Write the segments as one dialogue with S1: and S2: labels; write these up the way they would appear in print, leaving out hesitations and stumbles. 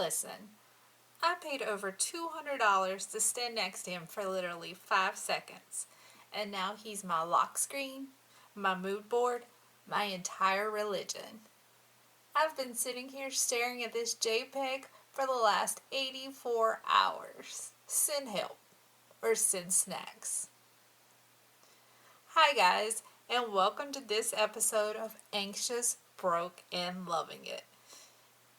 S1: Listen, I paid over $200 to stand next to him for literally 5 seconds, and now he's my lock screen, my mood board, my entire religion. I've been sitting here staring at this JPEG for the last 84 hours. Send help, or send snacks. Hi guys, and welcome to this episode of Anxious, Broke, and Loving It.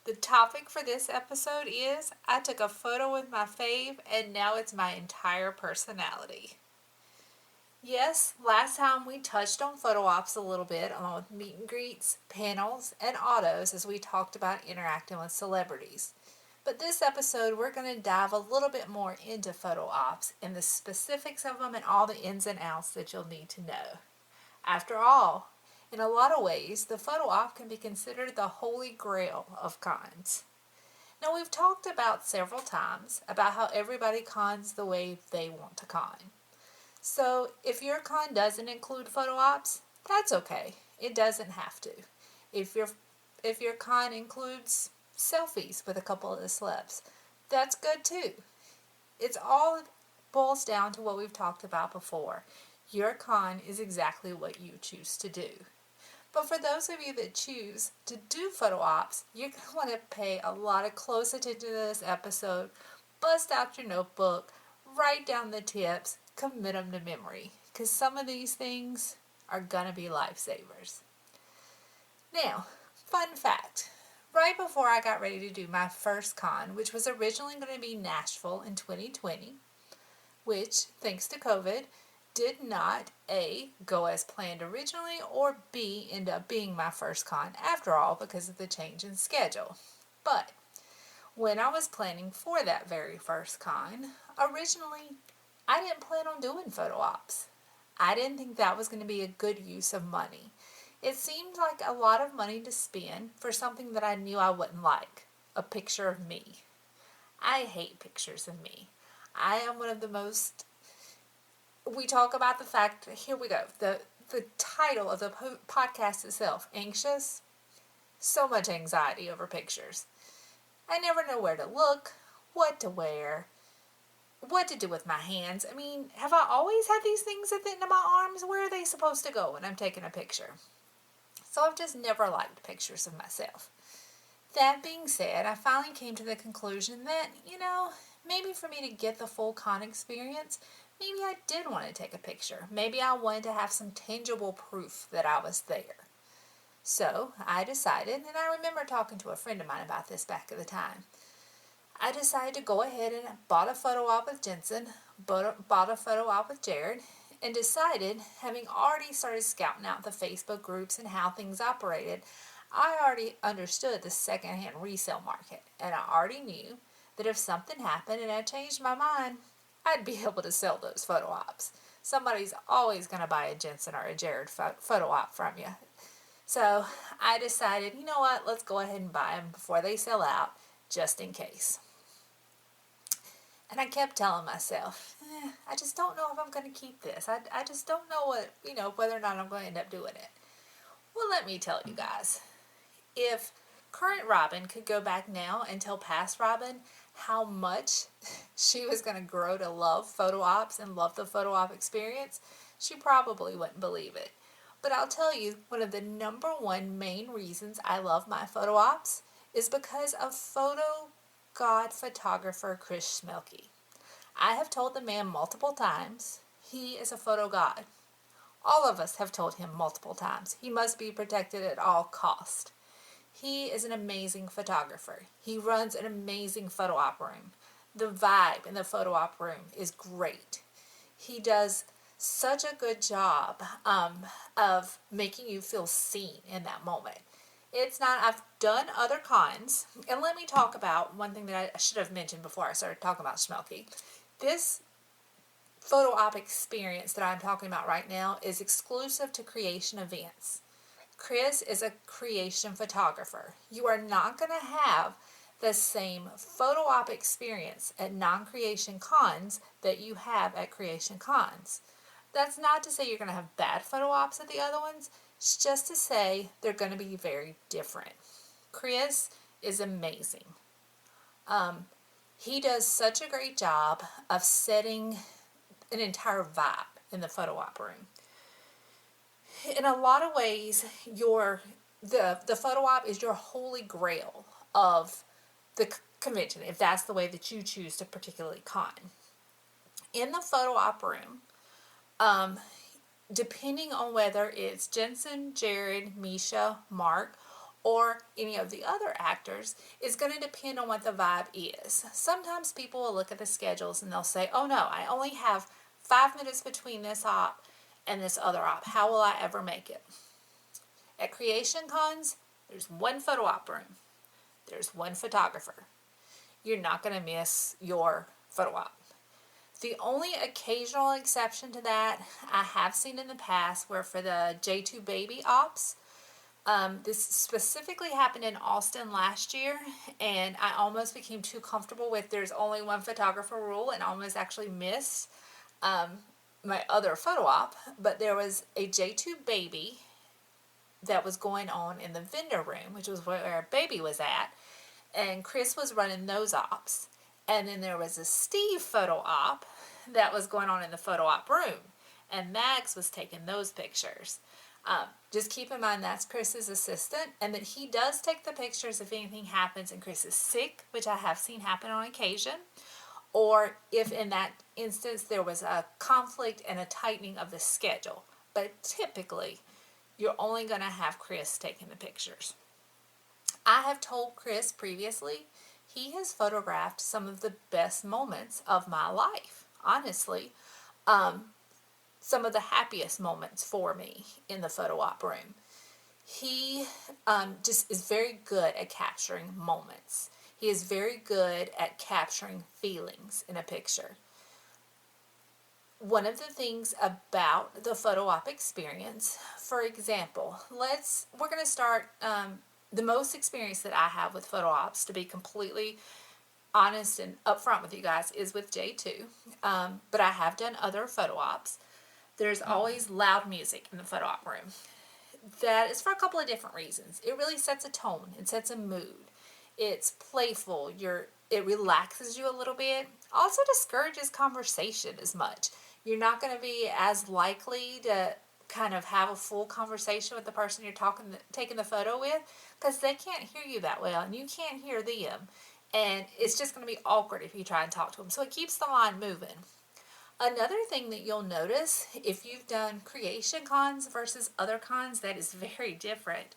S1: The topic for this episode is I took a photo with my fave and now it's my entire personality. Yes, last time we touched on photo ops a little bit along with meet and greets, panels, and autos as we talked about interacting with celebrities. But this episode we're going to dive a little bit more into photo ops and the specifics of them and all the ins and outs that you'll need to know. After all, in a lot of ways, the photo op can be considered the holy grail of cons. Now, we've talked about several times about how everybody cons the way they want to con. So, if your con doesn't include photo ops, that's okay. It doesn't have to. If your con includes selfies with a couple of the celebs, that's good too. It's all boils down to what we've talked about before. Your con is exactly what you choose to do. But for those of you that choose to do photo ops, you're going to want to pay a lot of close attention to this episode. Bust out your notebook, write down the tips, commit them to memory. Because some of these things are going to be lifesavers. Now, fun fact. Right before I got ready to do my first con, which was originally going to be Nashville in 2020, which, thanks to COVID, did not A, go as planned originally, or B, end up being my first con after all because of the change in schedule. But when I was planning for that very first con, originally I didn't plan on doing photo ops. I didn't think that was going to be a good use of money. It seemed like a lot of money to spend for something that I knew I wouldn't like, a picture of me. I hate pictures of me. I am one of the most... We talk about the fact, here we go, the title of the podcast itself, Anxious, so much anxiety over pictures. I never know where to look, what to wear, what to do with my hands. I mean, have I always had these things at the end of my arms? Where are they supposed to go when I'm taking a picture? So I've just never liked pictures of myself. That being said, I finally came to the conclusion that, maybe for me to get the full con experience, maybe I did want to take a picture. Maybe I wanted to have some tangible proof that I was there. So I decided, and I remember talking to a friend of mine about this back at the time. I decided to go ahead and bought a photo op with Jensen, bought a photo op with Jared, and decided, having already started scouting out the Facebook groups and how things operated, I already understood the secondhand resale market, and I already knew that if something happened and I changed my mind, I'd be able to sell those photo ops. Somebody's always going to buy a Jensen or a Jared photo op from you. So I decided, you know what, let's go ahead and buy them before they sell out, just in case. And I kept telling myself, I just don't know if I'm going to keep this. I just don't know whether or not I'm going to end up doing it. Well, let me tell you guys, if current Robin could go back now and tell past Robin how much she was going to grow to love photo ops and love the photo op experience, she probably wouldn't believe it. But I'll tell you, one of the number one main reasons I love my photo ops is because of photo god photographer Chris Schmelke. I have told the man multiple times, he is a photo god. All of us have told him multiple times, he must be protected at all cost. He is an amazing photographer. He runs an amazing photo op room. The vibe in the photo op room is great. He does such a good job of making you feel seen in that moment. I've done other cons, and let me talk about one thing that I should have mentioned before I started talking about Schmelke. This photo op experience that I'm talking about right now is exclusive to creation events. Chris is a creation photographer. You are not going to have the same photo op experience at non-creation cons that you have at creation cons. That's not to say you're going to have bad photo ops at the other ones. It's just to say they're going to be very different. Chris is amazing. He does such a great job of setting an entire vibe in the photo op room. In a lot of ways, the photo op is your holy grail of the convention, if that's the way that you choose to particularly con. In the photo op room, depending on whether it's Jensen, Jared, Misha, Mark, or any of the other actors, is going to depend on what the vibe is. Sometimes people will look at the schedules and they'll say, oh no, I only have 5 minutes between this op and this other op. How will I ever make it? At Creation Cons, there's one photo op room. There's one photographer. You're not going to miss your photo op. The only occasional exception to that I have seen in the past were for the J2 baby ops. This specifically happened in Austin last year, and I almost became too comfortable with there's only one photographer rule and almost actually missed my other photo op. But there was a J2 baby that was going on in the vendor room, which was where baby was at, and Chris was running those ops. And then there was a Steve photo op that was going on in the photo op room, and Max was taking those pictures. Just keep in mind that's Chris's assistant, and that he does take the pictures if anything happens and Chris is sick, which I have seen happen on occasion, or if in that instance there was a conflict and a tightening of the schedule. But typically, you're only going to have Chris taking the pictures. I have told Chris previously he has photographed some of the best moments of my life, honestly. Some of the happiest moments for me in the photo op room. He just is very good at capturing moments. He is very good at capturing feelings in a picture. One of the things about the photo op experience, for example, we're going to start, the most experience that I have with photo ops, to be completely honest and upfront with you guys, is with J2, but I have done other photo ops. There's always loud music in the photo op room. That is for a couple of different reasons. It really sets a tone and sets a mood. It's playful. It relaxes you a little bit. Also discourages conversation as much. You're not going to be as likely to kind of have a full conversation with the person you're taking the photo with, because they can't hear you that well and you can't hear them. And it's just going to be awkward if you try and talk to them. So it keeps the line moving. Another thing that you'll notice if you've done creation cons versus other cons that is very different,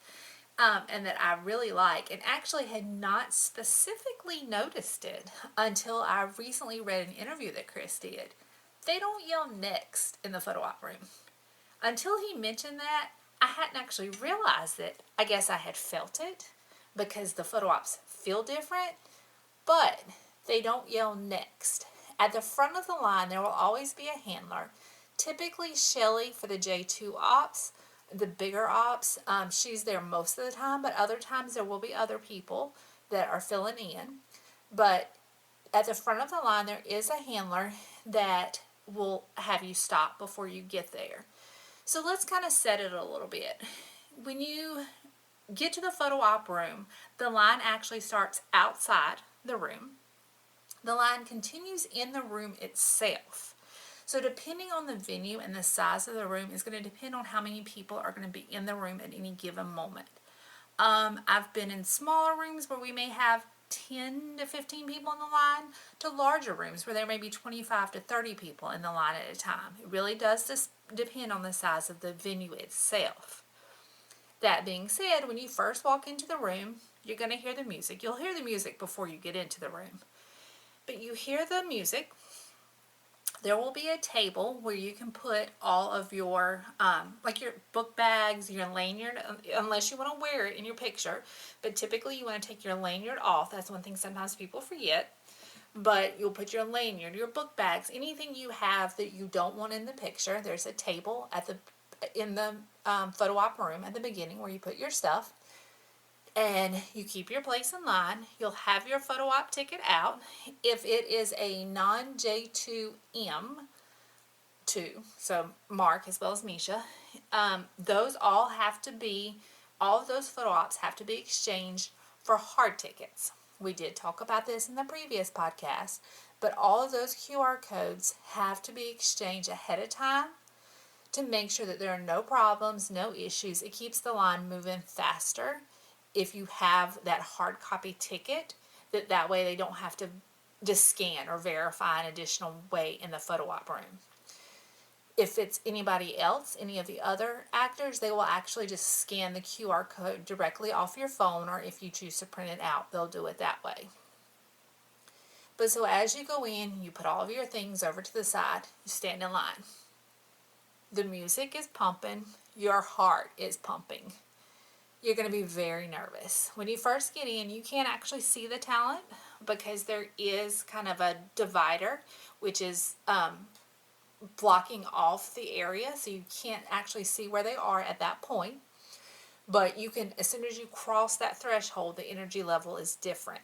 S1: and that I really like, and actually had not specifically noticed it until I recently read an interview that Chris did. They don't yell next in the photo op room. Until he mentioned that, I hadn't actually realized it. I guess I had felt it because the photo ops feel different, but they don't yell next. At the front of the line, there will always be a handler. Typically, Shelley for the J2 ops, the bigger ops, she's there most of the time, but other times there will be other people that are filling in. But at the front of the line, there is a handler that will have you stop before you get there. So let's kind of set it a little bit. When you get to the photo op room, the line actually starts outside the room. The line continues in the room itself. So depending on the venue and the size of the room is going to depend on how many people are going to be in the room at any given moment. I've been in smaller rooms where we may have 10 to 15 people in the line, to larger rooms where there may be 25 to 30 people in the line at a time. It really does just depend on the size of the venue itself. That being said, when you first walk into the room, you're going to hear the music. You'll hear the music before you get into the room. But you hear the music. There will be a table where you can put all of your, like your book bags, your lanyard, unless you want to wear it in your picture. But typically you want to take your lanyard off. That's one thing sometimes people forget. But you'll put your lanyard, your book bags, anything you have that you don't want in the picture. There's a table in the photo op room at the beginning where you put your stuff. And you keep your place in line. You'll have your photo op ticket out. If it is a non-J2M2, so Mark as well as Misha, all of those photo ops have to be exchanged for hard tickets. We did talk about this in the previous podcast, but all of those QR codes have to be exchanged ahead of time to make sure that there are no problems, no issues. It keeps the line moving faster if you have that hard copy ticket, that way they don't have to just scan or verify an additional way in the photo op room. If it's anybody else, any of the other actors, they will actually just scan the QR code directly off your phone, or if you choose to print it out, they'll do it that way. But so as you go in, you put all of your things over to the side, you stand in line. The music is pumping, your heart is pumping. You're going to be very nervous. When you first get in, you can't actually see the talent because there is kind of a divider, which is blocking off the area, so you can't actually see where they are at that point. But you can, as soon as you cross that threshold, the energy level is different.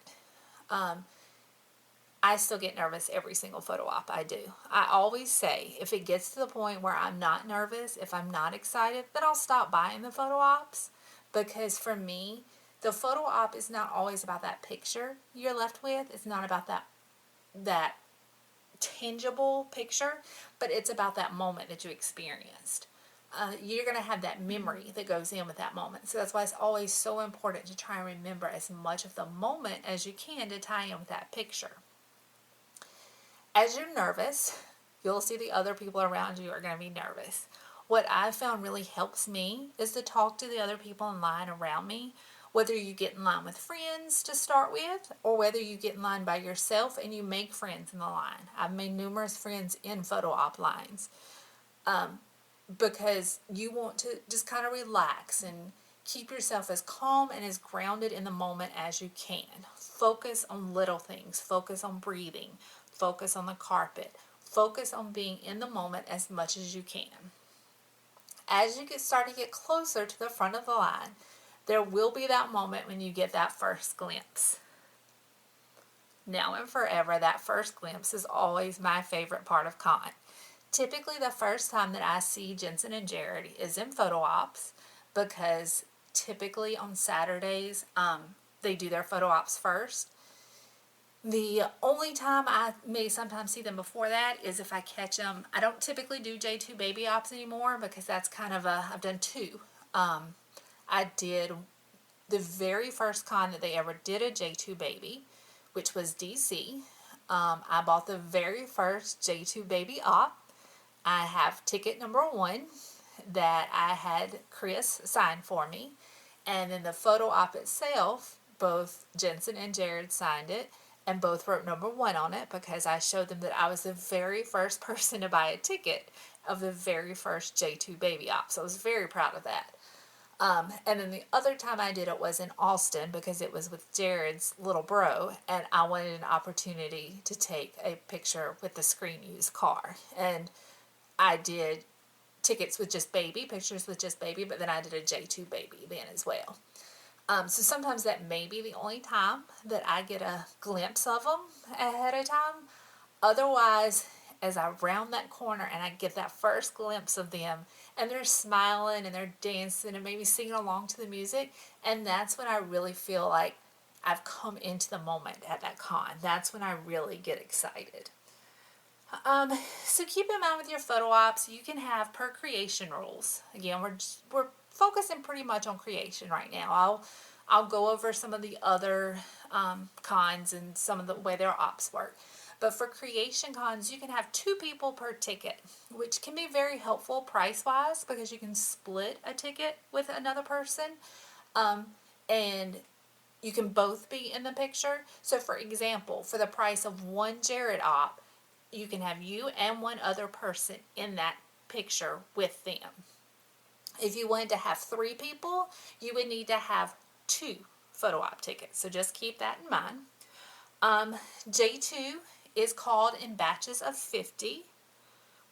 S1: I still get nervous every single photo op I do. I always say, if it gets to the point where I'm not nervous, if I'm not excited, then I'll stop buying the photo ops. Because for me, the photo op is not always about that picture you're left with. It's not about that tangible picture, but it's about that moment that you experienced. You're going to have that memory that goes in with that moment. So that's why it's always so important to try and remember as much of the moment as you can to tie in with that picture. As you're nervous, you'll see the other people around you are going to be nervous. What I've found really helps me is to talk to the other people in line around me, whether you get in line with friends to start with, or whether you get in line by yourself and you make friends in the line. I've made numerous friends in photo op lines because you want to just kind of relax and keep yourself as calm and as grounded in the moment as you can. Focus on little things. Focus on breathing. Focus on the carpet. Focus on being in the moment as much as you can. As you start to get closer to the front of the line, there will be that moment when you get that first glimpse. Now and forever, that first glimpse is always my favorite part of con. Typically, the first time that I see Jensen and Jared is in photo ops, because typically on Saturdays, they do their photo ops first. The only time I may sometimes see them before that is if I catch them. I don't typically do J2 baby ops anymore because that's kind of I've done two. I did the very first con that they ever did a J2 baby, which was DC. I bought the very first J2 baby op. I have ticket number 1 that I had Chris sign for me. And then the photo op itself, both Jensen and Jared signed it, and both wrote number 1 on it because I showed them that I was the very first person to buy a ticket of the very first J2 baby op. So I was very proud of that. And then the other time I did it was in Austin because it was with Jared's little bro, and I wanted an opportunity to take a picture with the screen used car. And I did tickets with just baby, pictures with just baby, but then I did a J2 baby then as well. So sometimes that may be the only time that I get a glimpse of them ahead of time. Otherwise, as I round that corner and I get that first glimpse of them, and they're smiling and they're dancing and maybe singing along to the music, and that's when I really feel like I've come into the moment at that con. That's when I really get excited. So keep in mind with your photo ops, you can have per creation rules. Again, we're focusing pretty much on creation right now. I'll go over some of the other cons and some of the way their ops work. But for creation cons, you can have 2 people per ticket, which can be very helpful price-wise because you can split a ticket with another person, and you can both be in the picture. So for example, for the price of 1 Jared op, you can have you and 1 other person in that picture with them. If you wanted to have 3 people, you would need to have 2 photo op tickets. So just keep that in mind. J2 is called in batches of 50.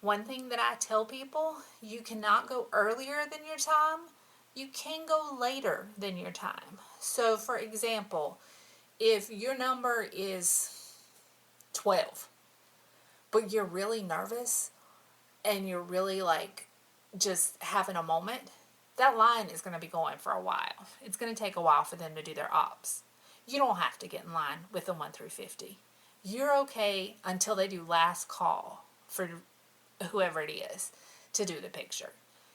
S1: One thing that I tell people, you cannot go earlier than your time. You can go later than your time. So for example, if your number is 12, but you're really nervous and you're really like just having a moment, that line is going to be going for a while. It's going to take a while for them to do their ops. you don't have to get in line with the 1 through 50. You're okay until they do last call for whoever it is to do the picture.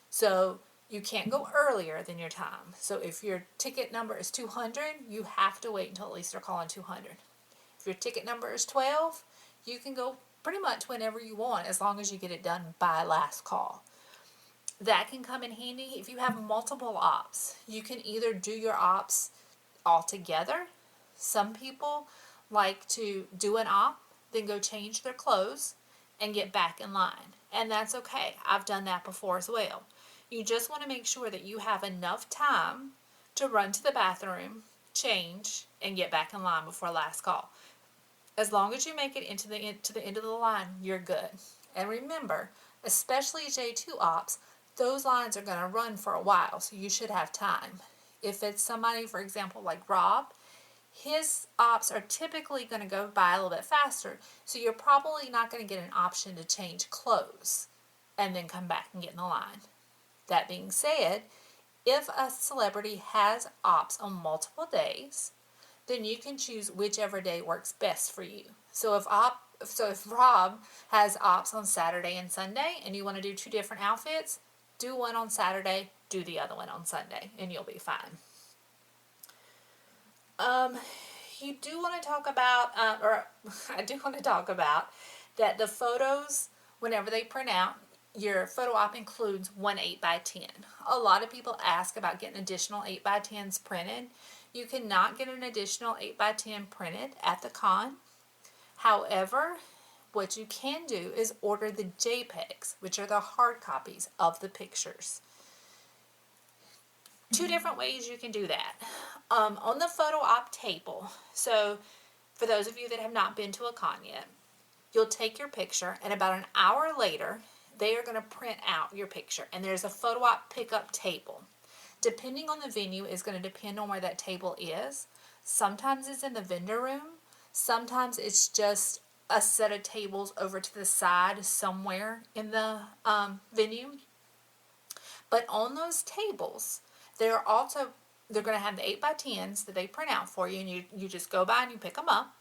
S1: So you can't go earlier than your time. So if your ticket number is 200, you have to wait until at least they're calling 200. If your ticket number is 12, you can go pretty much whenever you want as long as you get it done by last call. That can come in handy if you have multiple ops. You can either do your ops all together. Some people like to do an op, then go change their clothes and get back in line. And that's okay. I've done that before as well. You just want to make sure that you have enough time to run to the bathroom, change, and get back in line before last call. As long as you make it to the end of the line, you're good. And remember, especially J2 ops, those lines are going to run for a while, so you should have time. If it's somebody, for example, like Rob, his ops are typically going to go by a little bit faster, so you're probably not going to get an option to change clothes and then come back and get in the line. That being said, if a celebrity has ops on multiple days, then you can choose whichever day works best for you. So if Rob has ops on Saturday and Sunday and you want to do 2 different outfits, do one on Saturday, do the other one on Sunday, and you'll be fine. You do want to talk about, I do want to talk about that the photos, whenever they print out, your photo op includes 1 8x10. A lot of people ask about getting additional 8x10s printed. You cannot get an additional 8x10 printed at the con. However, what you can do is order the JPEGs, which are the hard copies of the pictures. 2 different ways you can do that. On the photo op table, so for those of you that have not been to a con yet, you'll take your picture and about an hour later, they are going to print out your picture. And there's a photo op pickup table. Depending on the venue is going to depend on where that table is. Sometimes it's in the vendor room. Sometimes it's just a set of tables over to the side somewhere in the venue. But on those tables, they're going to have the 8x10s that they print out for you, and you just go by and you pick them up.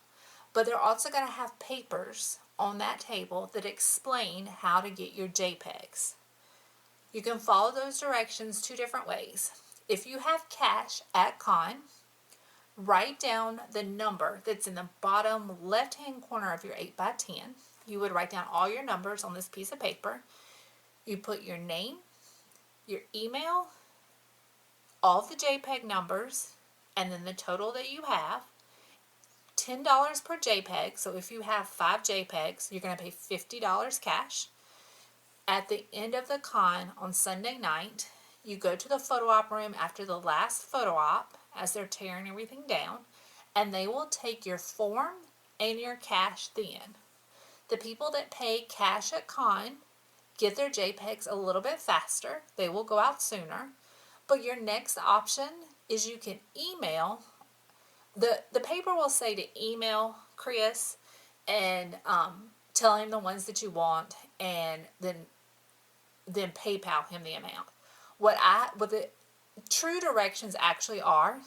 S1: But they're also going to have papers on that table that explain how to get your JPEGs. You can follow those directions 2 different ways. If you have cash at con, write down the number that's in the bottom left-hand corner of your 8x10. You would write down all your numbers on this piece of paper. You put your name, your email, all the JPEG numbers, and then the total that you have. $10 per JPEG, so if you have 5 JPEGs, you're going to pay $50 cash. At the end of the con on Sunday night, you go to the photo op room after the last photo op as they're tearing everything down, and they will take your form and your cash then. The people that pay cash at con get their JPEGs a little bit faster. They will go out sooner. But your next option is you can email. The paper will say to email Chris and tell him the ones that you want, and then PayPal him the amount. What the true directions actually are,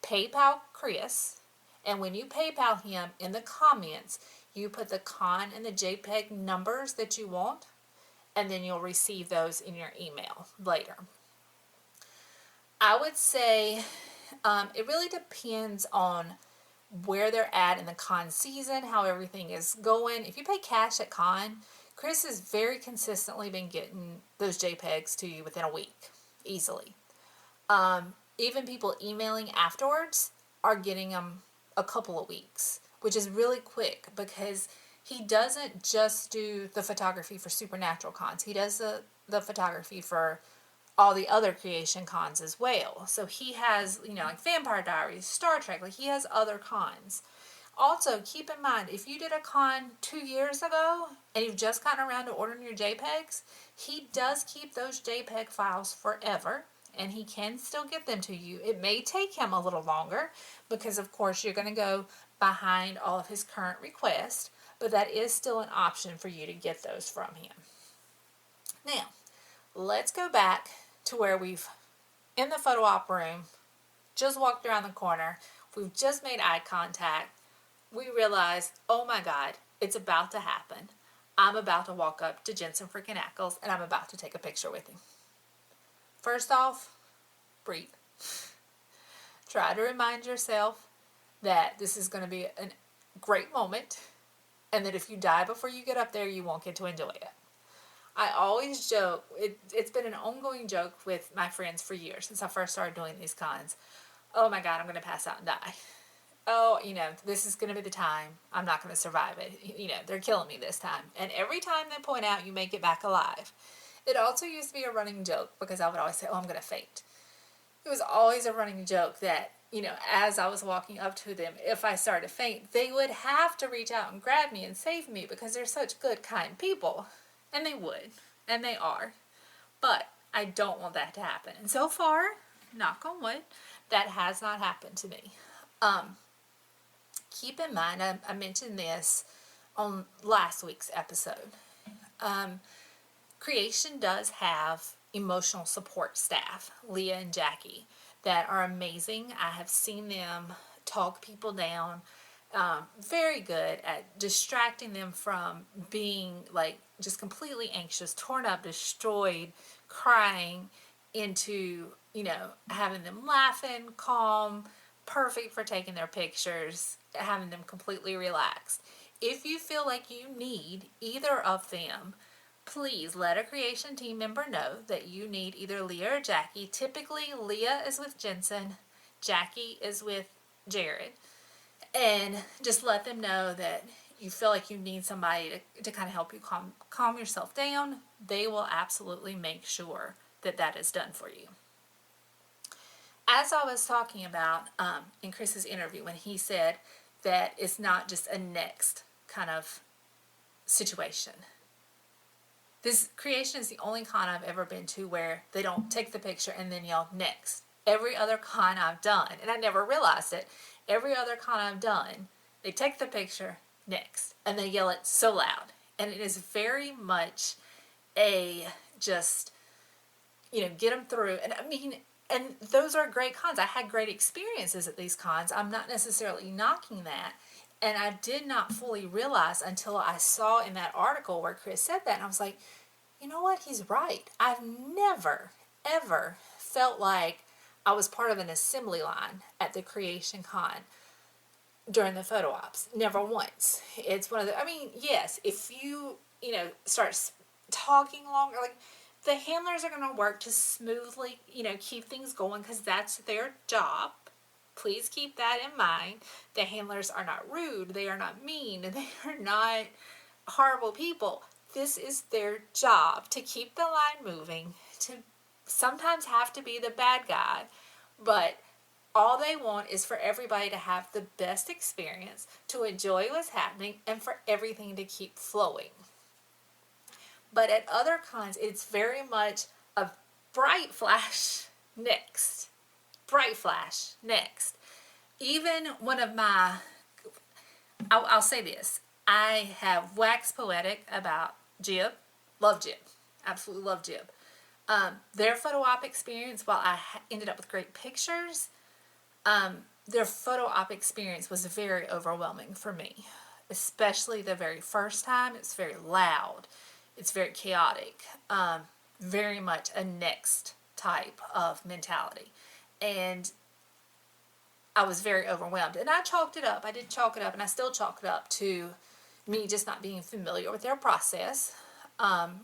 S1: PayPal Chris, and when you PayPal him, in the comments, you put the con and the JPEG numbers that you want, and then you'll receive those in your email later. I would say it really depends on where they're at in the con season, how everything is going. If you pay cash at con, Chris has very consistently been getting those JPEGs to you within a week, easily. Even people emailing afterwards are getting them a couple of weeks, which is really quick because he doesn't just do the photography for Supernatural cons. He does the photography for all the other creation cons as well. So he has, like Vampire Diaries, Star Trek, like he has other cons. Also, keep in mind, if you did a con 2 years ago and you've just gotten around to ordering your JPEGs, he does keep those JPEG files forever, and he can still get them to you. It may take him a little longer because, of course, you're going to go behind all of his current requests, but that is still an option for you to get those from him. Now, let's go back to where we've, in the photo op room, just walked around the corner. We've just made eye contact. We realize, oh my God, it's about to happen. I'm about to walk up to Jensen freaking Ackles and I'm about to take a picture with him. First off, breathe. Try to remind yourself that this is going to be a great moment and that if you die before you get up there, you won't get to enjoy it. I always joke, it's been an ongoing joke with my friends for years since I first started doing these cons. Oh my God, I'm going to pass out and die. Oh, this is going to be the time. I'm not going to survive it. They're killing me this time. And every time they point out you make it back alive. It also used to be a running joke because I would always say, oh, I'm going to faint. It was always a running joke that, as I was walking up to them, if I started to faint, they would have to reach out and grab me and save me because they're such good, kind people. And they would. And they are. But I don't want that to happen. And so far, knock on wood, that has not happened to me. Keep in mind, I mentioned this on last week's episode. Creation does have emotional support staff, Leah and Jackie, that are amazing. I have seen them talk people down. Very good at distracting them from being like just completely anxious, torn up, destroyed, crying into, having them laughing, calm, perfect for taking their pictures, having them completely relaxed. If you feel like you need either of them, please let a creation team member know that you need either Leah or Jackie. Typically, Leah is with Jensen, Jackie is with Jared. And just let them know that you feel like you need somebody to kind of help you calm yourself down. They will absolutely make sure that that is done for you. As I was talking about in Chris's interview when he said that it's not just a next kind of situation. This creation is the only con I've ever been to where they don't take the picture and then yell next. Every other con I've done, and I never realized it, every other con I've done, they take the picture next and they yell it so loud. And it is very much a just, get them through. And I mean, and those are great cons. I had great experiences at these cons. I'm not necessarily knocking that. And I did not fully realize until I saw in that article where Chris said that. And I was like, you know what? He's right. I've never, ever felt like I was part of an assembly line at the Creation Con during the photo ops. Never once. It's one of the, yes, if you, start talking longer, like the handlers are going to work to smoothly, keep things going because that's their job. Please keep that in mind. The handlers are not rude. They are not mean. They are not horrible people. This is their job to keep the line moving, to sometimes have to be the bad guy, but all they want is for everybody to have the best experience, to enjoy what's happening, and for everything to keep flowing. But at other cons, it's very much a bright flash next. Bright flash next. Even one of my, I'll say this, I have waxed poetic about Jib. Love Jib. Absolutely love Jib. Their photo op experience, while I ended up with great pictures, their photo op experience was very overwhelming for me, especially the very first time. It's very loud. It's very chaotic. Very much a next type of mentality. And I was very overwhelmed. And I chalked it up. I did chalk it up, and I still chalk it up to me just not being familiar with their process,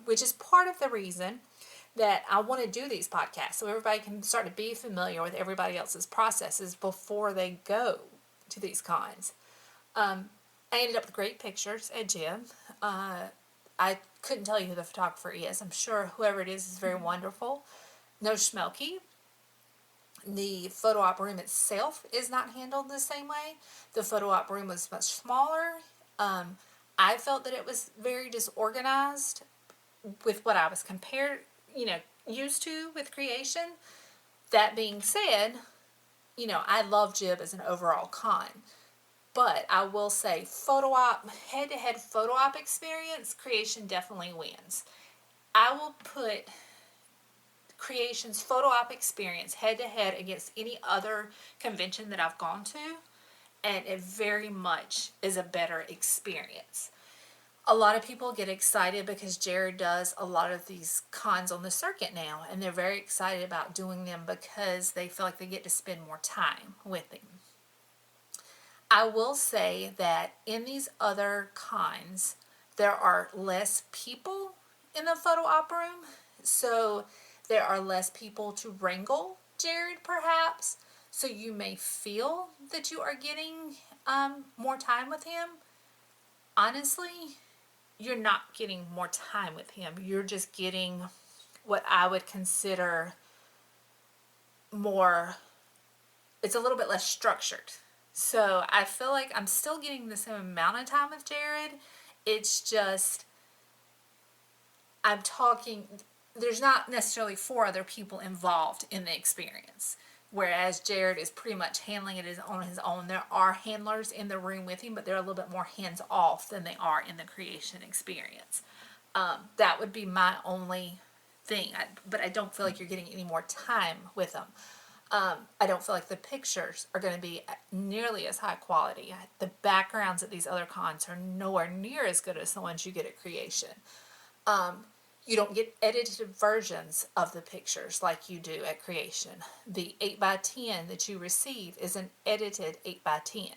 S1: which is part of the reason that I want to do these podcasts so everybody can start to be familiar with everybody else's processes before they go to these cons. I ended up with great pictures at Jim. I couldn't tell you who the photographer is. I'm sure whoever it is very wonderful. No Schmelke. The photo op room itself is not handled the same way. The photo op room was much smaller. I felt that it was very disorganized with what I was used to with creation. That being said, I love Jib as an overall con. But I will say photo op, head-to-head photo op experience, creation definitely wins. I will put Creations photo op experience head to head against any other convention that I've gone to, and it very much is a better experience. A lot of people get excited because Jared does a lot of these cons on the circuit now, and they're very excited about doing them because they feel like they get to spend more time with him. I will say that in these other cons, there are less people in the photo op room, so there are less people to wrangle Jared, perhaps. So you may feel that you are getting more time with him. Honestly, you're not getting more time with him. You're just getting what I would consider more, it's a little bit less structured. So I feel like I'm still getting the same amount of time with Jared. It's just, I'm talking, there's not necessarily 4 other people involved in the experience. Whereas Jared is pretty much handling it on his own. There are handlers in the room with him, but they're a little bit more hands off than they are in the creation experience. That would be my only thing. But I don't feel like you're getting any more time with them. I don't feel like the pictures are going to be nearly as high quality. The backgrounds at these other cons are nowhere near as good as the ones you get at creation. You don't get edited versions of the pictures like you do at creation. The 8x10 that you receive is an edited 8x10.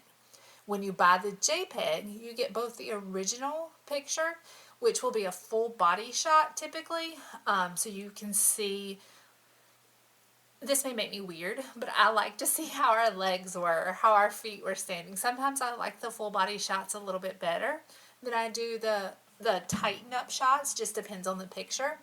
S1: When you buy the JPEG, you get both the original picture, which will be a full body shot typically, so you can see. This may make me weird, but I like to see how our legs were, or how our feet were standing. Sometimes I like the full body shots a little bit better than I do the tighten up shots. Just depends on the picture.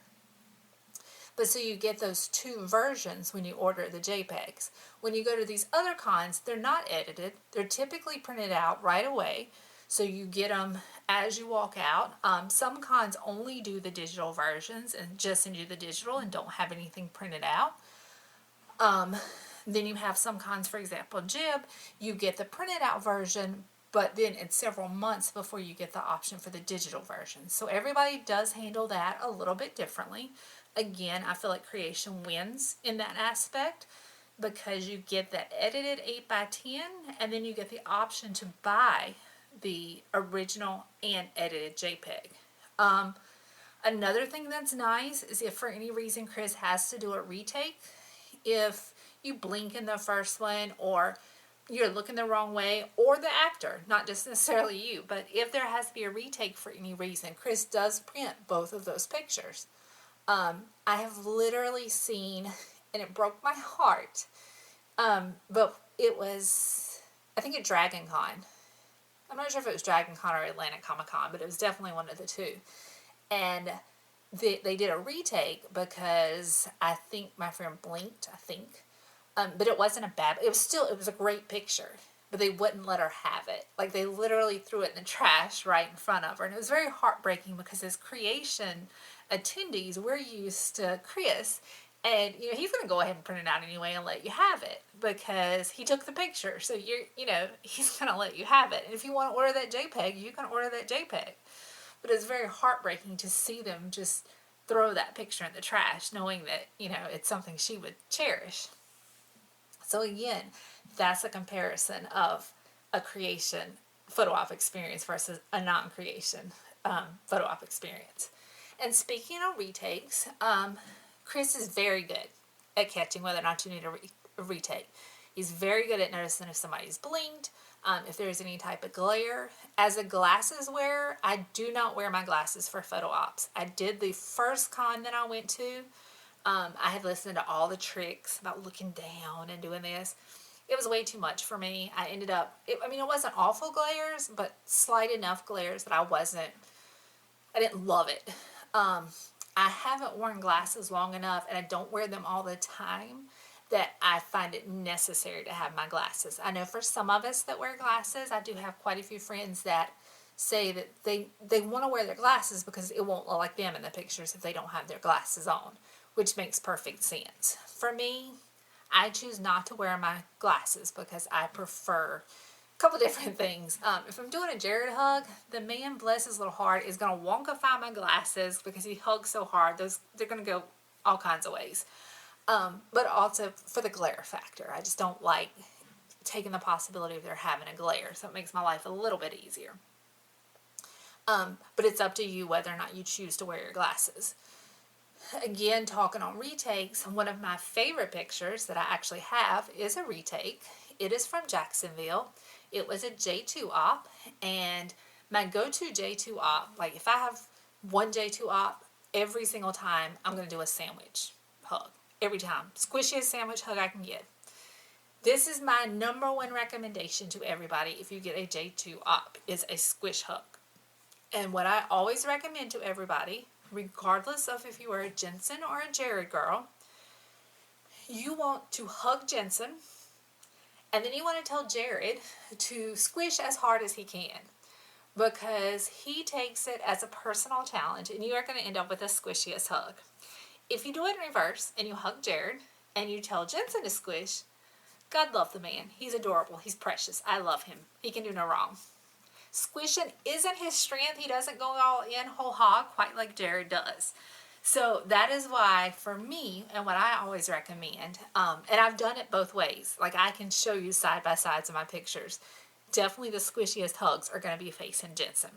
S1: But so you get those 2 versions when you order the JPEGs. When you go to these other cons, they're not edited. They're typically printed out right away. So you get them as you walk out. Some cons only do the digital versions and just send you the digital and don't have anything printed out. Then you have some cons, for example, Jib, you get the printed out version, but then it's several months before you get the option for the digital version. So everybody does handle that a little bit differently. Again, I feel like creation wins in that aspect because you get that edited 8x10 and then you get the option to buy the original and edited JPEG. Another thing that's nice is if for any reason Chris has to do a retake, if you blink in the first one or you're looking the wrong way, or the actor, not just necessarily you, but if there has to be a retake for any reason, Chris does print both of those pictures. I have literally seen, and it broke my heart, but it was, I think at Dragon Con. I'm not sure if it was Dragon Con or Atlantic Comic Con, but it was definitely one of the 2. And they did a retake because I think my friend blinked, but it wasn't a bad, it was a great picture, but they wouldn't let her have it. Like, they literally threw it in the trash right in front of her, and it was very heartbreaking because as creation attendees, we're used to Chris, and he's going to go ahead and print it out anyway and let you have it because he took the picture, so he's going to let you have it. And if you want to order that JPEG, you can order that JPEG. But it's very heartbreaking to see them just throw that picture in the trash, knowing that, it's something she would cherish. So again, that's a comparison of a creation photo op experience versus a non-creation photo op experience. And speaking of retakes, Chris is very good at catching whether or not you need a retake. He's very good at noticing if somebody's blinked, if there's any type of glare. As a glasses wearer, I do not wear my glasses for photo ops. I did the first con that I went to. I had listened to all the tricks about looking down and doing this. It was way too much for me. I ended up, it wasn't awful glares, but slight enough glares that I didn't love it. I haven't worn glasses long enough, and I don't wear them all the time, that I find it necessary to have my glasses. I know for some of us that wear glasses, I do have quite a few friends that say that they want to wear their glasses because it won't look like them in the pictures if they don't have their glasses on, which makes perfect sense. For me, I choose not to wear my glasses because I prefer a couple different things. If I'm doing a Jared hug, the man, bless his little heart, is going to wonkify my glasses because he hugs so hard. They're going to go all kinds of ways. But also for the glare factor. I just don't like taking the possibility of there having a glare, so it makes my life a little bit easier. But it's up to you whether or not you choose to wear your glasses. Again, talking on retakes, one of my favorite pictures that I actually have is a retake. It is from Jacksonville. It was a J2 op, and my go-to J2 op, like if I have one J2 op, every single time I'm going to do a sandwich hug. Every time. Squishiest sandwich hug I can get. This is my number one recommendation to everybody if you get a J2 op, is a squish hug. And what I always recommend to everybody, regardless of if you are a Jensen or a Jared girl, you want to hug Jensen, and then you want to tell Jared to squish as hard as he can, because he takes it as a personal challenge, and you are going to end up with the squishiest hug. If you do it in reverse, and you hug Jared, and you tell Jensen to squish, God love the man. He's adorable. He's precious. I love him. He can do no wrong. Squishing isn't his strength. He doesn't go all in whole hog quite like Jared does. So that is why, for me, and what I always recommend, and I've done it both ways. Like, I can show you side by sides of my pictures. Definitely the squishiest hugs are going to be facing Jensen.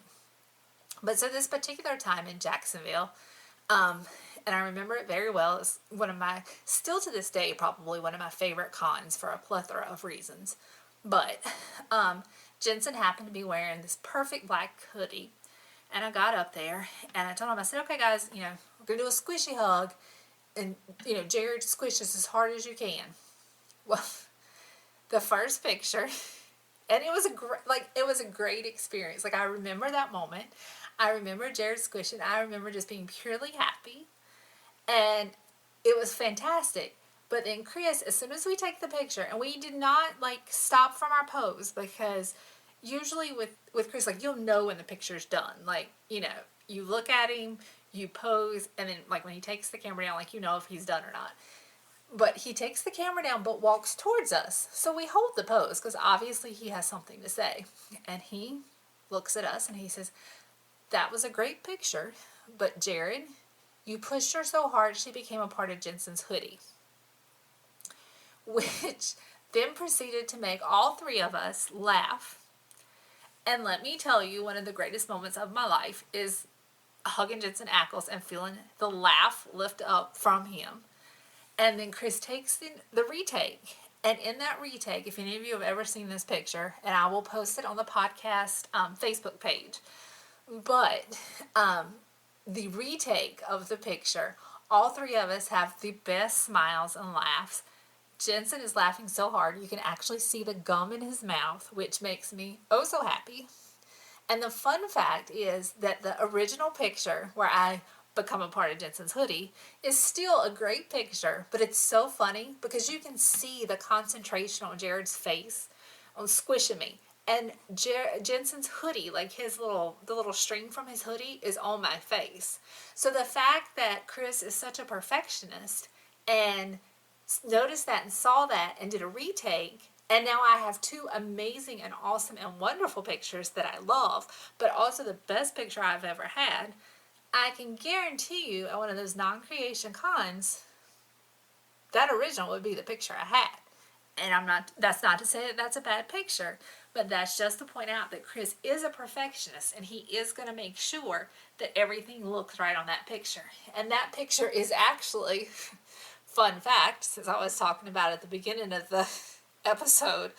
S1: But so this particular time in Jacksonville, and I remember it very well. It's one of my, still to this day, probably one of my favorite cons for a plethora of reasons. But Jensen happened to be wearing this perfect black hoodie. And I got up there and I told him, I said, okay guys, we're going to do a squishy hug. And, Jared squishes as hard as you can. Well, the first picture, and it was a great experience. Like, I remember that moment. I remember Jared squishing. I remember just being purely happy. And it was fantastic. But then Chris, as soon as we take the picture, and we did not stop from our pose, because usually with Chris, you'll know when the picture's done. You look at him, you pose, and then when he takes the camera down, you know if he's done or not. But he takes the camera down but walks towards us. So we hold the pose because obviously he has something to say. And he looks at us and he says, that was a great picture, but Jared, you pushed her so hard she became a part of Jensen's hoodie. Which then proceeded to make all three of us laugh. And let me tell you, one of the greatest moments of my life is hugging Jensen Ackles and feeling the laugh lift up from him. And then Chris takes the retake. And in that retake, if any of you have ever seen this picture, and I will post it on the podcast Facebook page, but the retake of the picture, all three of us have the best smiles and laughs. Jensen is laughing so hard you can actually see the gum in his mouth, which makes me oh so happy. And the fun fact is that the original picture where I become a part of Jensen's hoodie is still a great picture, but it's so funny because you can see the concentration on Jared's face on squishing me. And Jensen's hoodie, the little string from his hoodie is on my face. So the fact that Chris is such a perfectionist and noticed that and saw that and did a retake, and now I have two amazing and awesome and wonderful pictures that I love, but also the best picture I've ever had. I can guarantee you at one of those non-creation cons, that original would be the picture I had. And that's not to say that that's a bad picture, but that's just to point out that Chris is a perfectionist and he is going to make sure that everything looks right on that picture. And that picture is actually, fun fact, since I was talking about at the beginning of the episode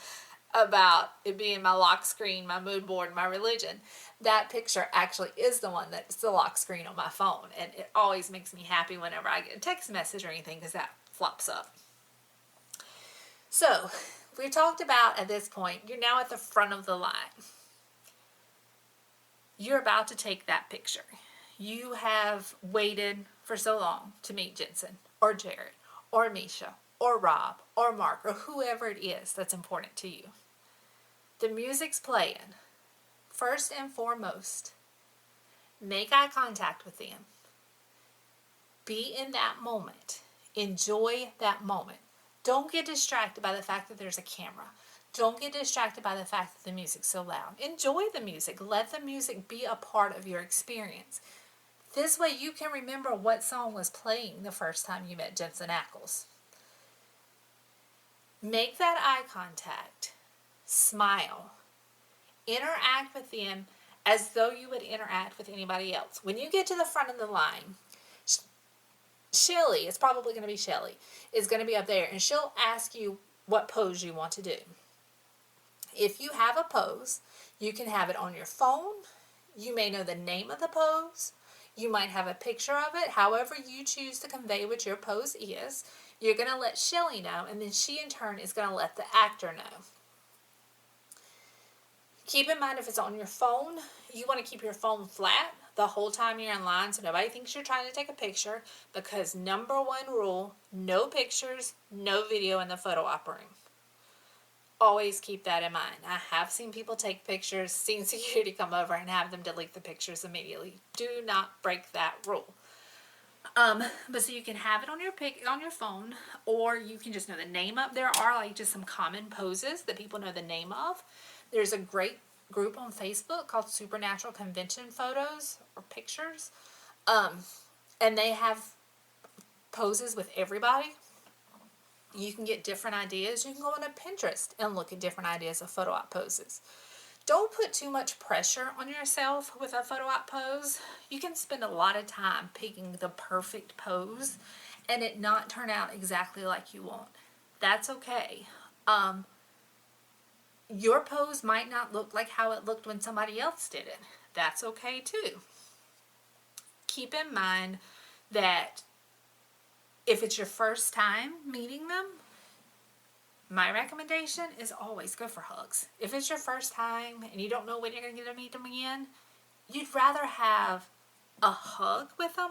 S1: about it being my lock screen, my mood board, my religion, that picture actually is the one that's the lock screen on my phone. And it always makes me happy whenever I get a text message or anything because that flops up. So, we talked about at this point, you're now at the front of the line. You're about to take that picture. You have waited for so long to meet Jensen or Jared or Misha or Rob or Mark or whoever it is that's important to you. The music's playing. First and foremost, make eye contact with them. Be in that moment. Enjoy that moment. Don't get distracted by the fact that there's a camera. Don't get distracted by the fact that the music's so loud. Enjoy the music. Let the music be a part of your experience. This way you can remember what song was playing the first time you met Jensen Ackles. Make that eye contact. Smile. Interact with them as though you would interact with anybody else. When you get to the front of the line, Shelley, it's probably going to be Shelley, is going to be up there, and she'll ask you what pose you want to do. If you have a pose, you can have it on your phone. You may know the name of the pose. You might have a picture of it. However you choose to convey what your pose is, you're going to let Shelley know, and then she in turn is going to let the actor know. Keep in mind, if it's on your phone, you want to keep your phone flat the whole time you're in line so nobody thinks you're trying to take a picture, because number one rule, no pictures, no video in the photo op room. Always keep that in mind. I have seen people take pictures, seen security come over and have them delete the pictures immediately. Do not break that rule. But so you can have it on your phone, or you can just know the name of. There are like just some common poses that people know the name of. There's a great group on Facebook called Supernatural Convention Photos or Pictures, and they have poses with everybody. You can get different ideas. You can go on a Pinterest and look at different ideas of photo op poses. Don't put too much pressure on yourself with a photo op pose. You can spend a lot of time picking the perfect pose and it not turn out exactly like you want. That's okay. Your pose might not look like how it looked when somebody else did it. That's okay too. Keep in mind that if it's your first time meeting them, my recommendation is always go for hugs. If it's your first time and you don't know when you're going to get to meet them again, you'd rather have a hug with them,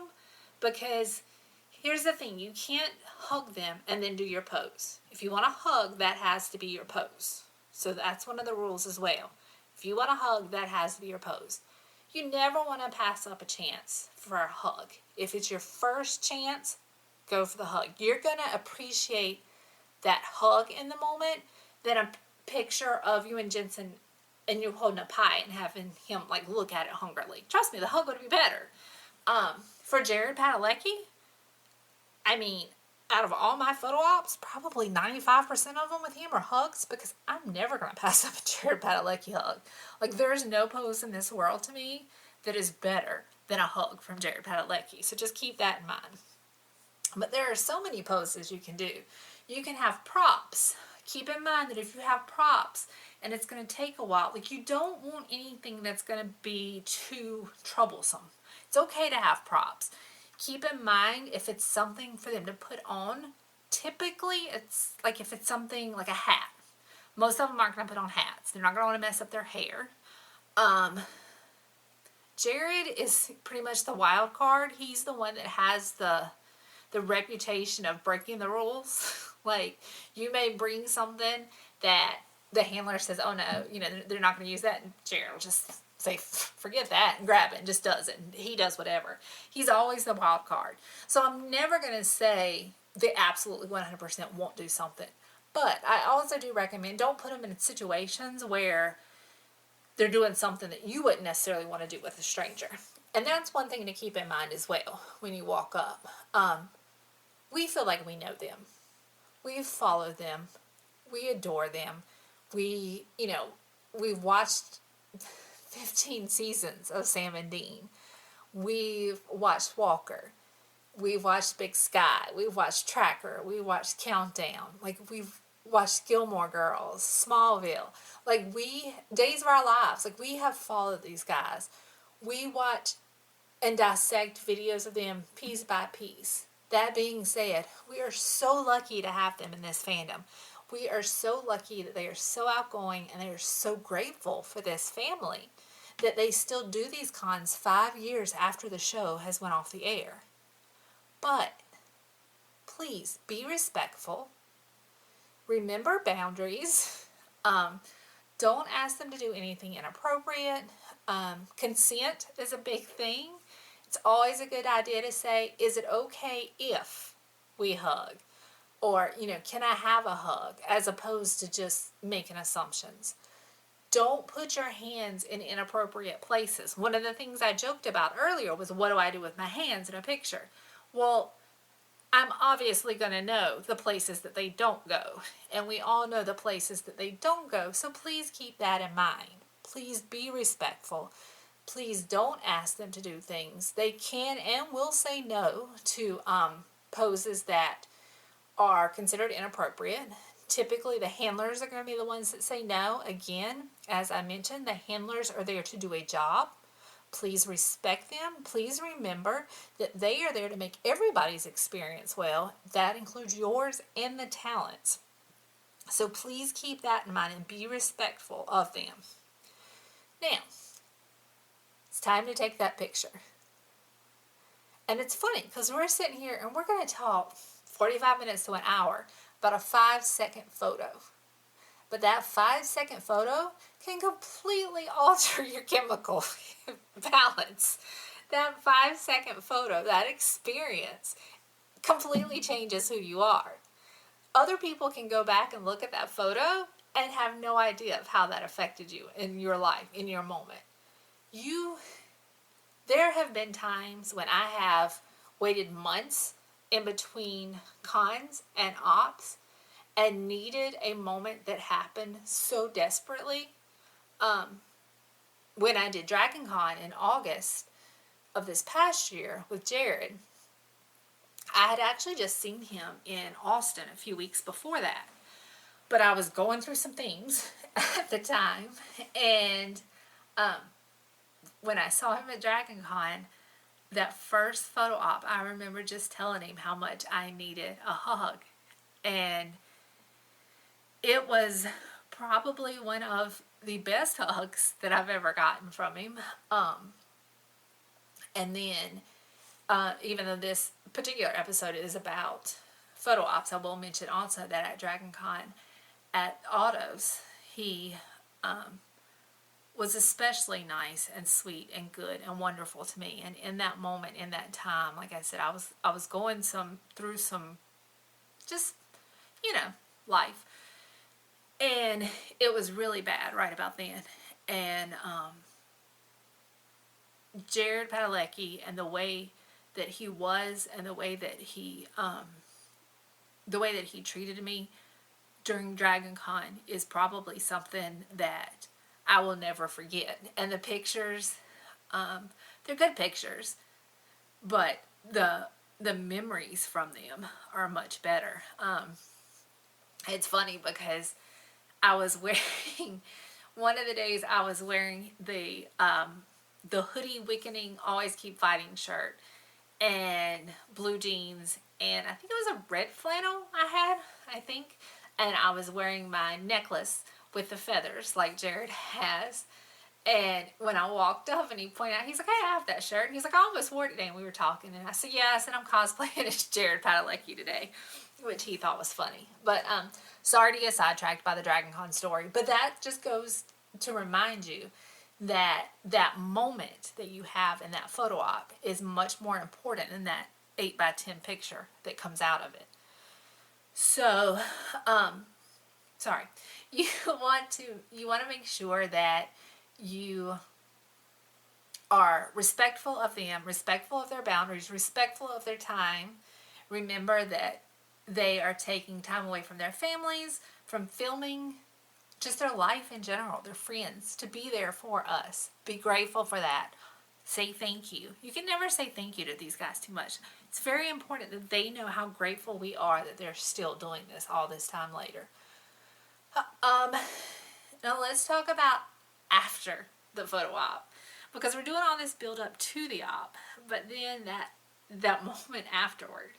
S1: because here's the thing, you can't hug them and then do your pose. If you want a hug, that has to be your pose. So that's one of the rules as well. If you want a hug, that has to be your pose. You never want to pass up a chance for a hug. If it's your first chance, go for the hug. You're going to appreciate that hug in the moment than a picture of you and Jensen and you holding a pie and having him like look at it hungrily. Trust me, the hug would be better. For Jared Padalecki, I mean, out of all my photo ops, probably 95% of them with him are hugs, because I'm never going to pass up a Jared Padalecki hug. Like, there's no pose in this world to me that is better than a hug from Jared Padalecki. So just keep that in mind. But there are so many poses you can do. You can have props. Keep in mind that if you have props and it's going to take a while, like, you don't want anything that's going to be too troublesome. It's okay to have props. Keep in mind, if it's something for them to put on, typically it's like if it's something like a hat. Most of them aren't going to put on hats. They're not going to want to mess up their hair. Jared is pretty much the wild card. He's the one that has the reputation of breaking the rules. Like, you may bring something that the handler says, oh no, they're not going to use that, and Jared will just say, forget that, and grab it, and just does it. And he does whatever. He's always the wild card. So I'm never going to say they absolutely 100% won't do something. But I also do recommend, don't put them in situations where they're doing something that you wouldn't necessarily want to do with a stranger. And that's one thing to keep in mind as well when you walk up. We feel like we know them. We've followed them. We adore them. We've watched 15 seasons of Sam and Dean. We've watched Walker. We've watched Big Sky. We've watched Tracker. We watched Countdown. Like, we've watched Gilmore Girls, Smallville. Like, Days of Our Lives. Like, we have followed these guys. We watch and dissect videos of them piece by piece. That being said, we are so lucky to have them in this fandom. We are so lucky that they are so outgoing, and they are so grateful for this family that they still do these cons 5 years after the show has went off the air. But please be respectful. Remember boundaries. Don't ask them to do anything inappropriate. Consent is a big thing. It's always a good idea to say, is it okay if we hug? Or, can I have a hug? As opposed to just making assumptions. Don't put your hands in inappropriate places. One of the things I joked about earlier was, what do I do with my hands in a picture? Well, I'm obviously going to know the places that they don't go. And we all know the places that they don't go. So please keep that in mind. Please be respectful. Please don't ask them to do things. They can and will say no to poses that are considered inappropriate. Typically, the handlers are going to be the ones that say no. Again, as I mentioned, the handlers are there to do a job. Please respect them. Please remember that they are there to make everybody's experience well. That includes yours and the talents. So please keep that in mind and be respectful of them. Now, it's time to take that picture. And it's funny because we're sitting here and we're going to talk 45 minutes to an hour about a 5-second photo. But that 5-second photo can completely alter your chemical balance. That 5-second photo, that experience, completely changes who you are. Other people can go back and look at that photo and have no idea of how that affected you in your life, in your moment. There have been times when I have waited months in between cons and ops and needed a moment that happened so desperately. When I did Dragon Con in August of this past year with Jared, I had actually just seen him in Austin a few weeks before that. But I was going through some things at the time, and when I saw him at Dragon Con, that first photo op, I remember just telling him how much I needed a hug. And it was probably one of the best hugs that I've ever gotten from him. And then, even though this particular episode is about photo ops, I will mention also that at Dragon Con at Autos, he was especially nice and sweet and good and wonderful to me. And in that moment, in that time, like I said, I was going through some just, life. And it was really bad right about then. And Jared Padalecki and the way that he was and the way that he treated me during Dragon Con is probably something that I will never forget. And the pictures, they're good pictures, but the memories from them are much better. It's funny because I was wearing, one of the days I was wearing the Hoodie Wickening Always Keep Fighting shirt and blue jeans, and I think it was a red flannel I think, and I was wearing my necklace with the feathers like Jared has. And when I walked up and he pointed out, he's like, hey, I have that shirt. And he's like, I almost wore it today. And we were talking. And I said, yeah, I said, I'm cosplaying as Jared Padalecki today, which he thought was funny. But sorry to get sidetracked by the Dragon Con story. But that just goes to remind you that that moment that you have in that photo op is much more important than that 8x10 picture that comes out of it. So, you want to make sure that you are respectful of them, respectful of their boundaries, respectful of their time. Remember that they are taking time away from their families, from filming, just their life in general, their friends, to be there for us. Be grateful for that. Say thank you. You can never say thank you to these guys too much. It's very important that they know how grateful we are that they're still doing this all this time later. Now let's talk about after the photo op, because we're doing all this build up to the op, but then that moment afterward,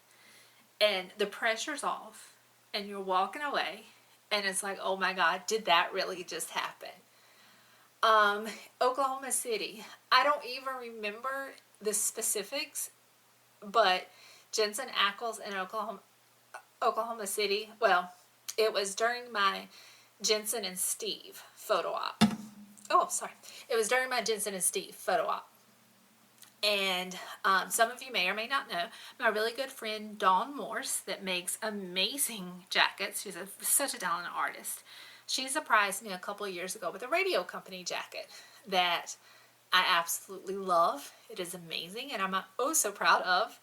S1: and the pressure's off, and you're walking away, and it's like, oh my God, did that really just happen? Oklahoma City. I don't even remember the specifics, but Jensen Ackles in Oklahoma City. Well, it was during my Jensen and Steve photo op. Oh, sorry. It was during my Jensen and Steve photo op. And some of you may or may not know, my really good friend Dawn Morse that makes amazing jackets. She's such a talented artist. She surprised me a couple of years ago with a radio company jacket that I absolutely love. It is amazing and I'm oh so proud of.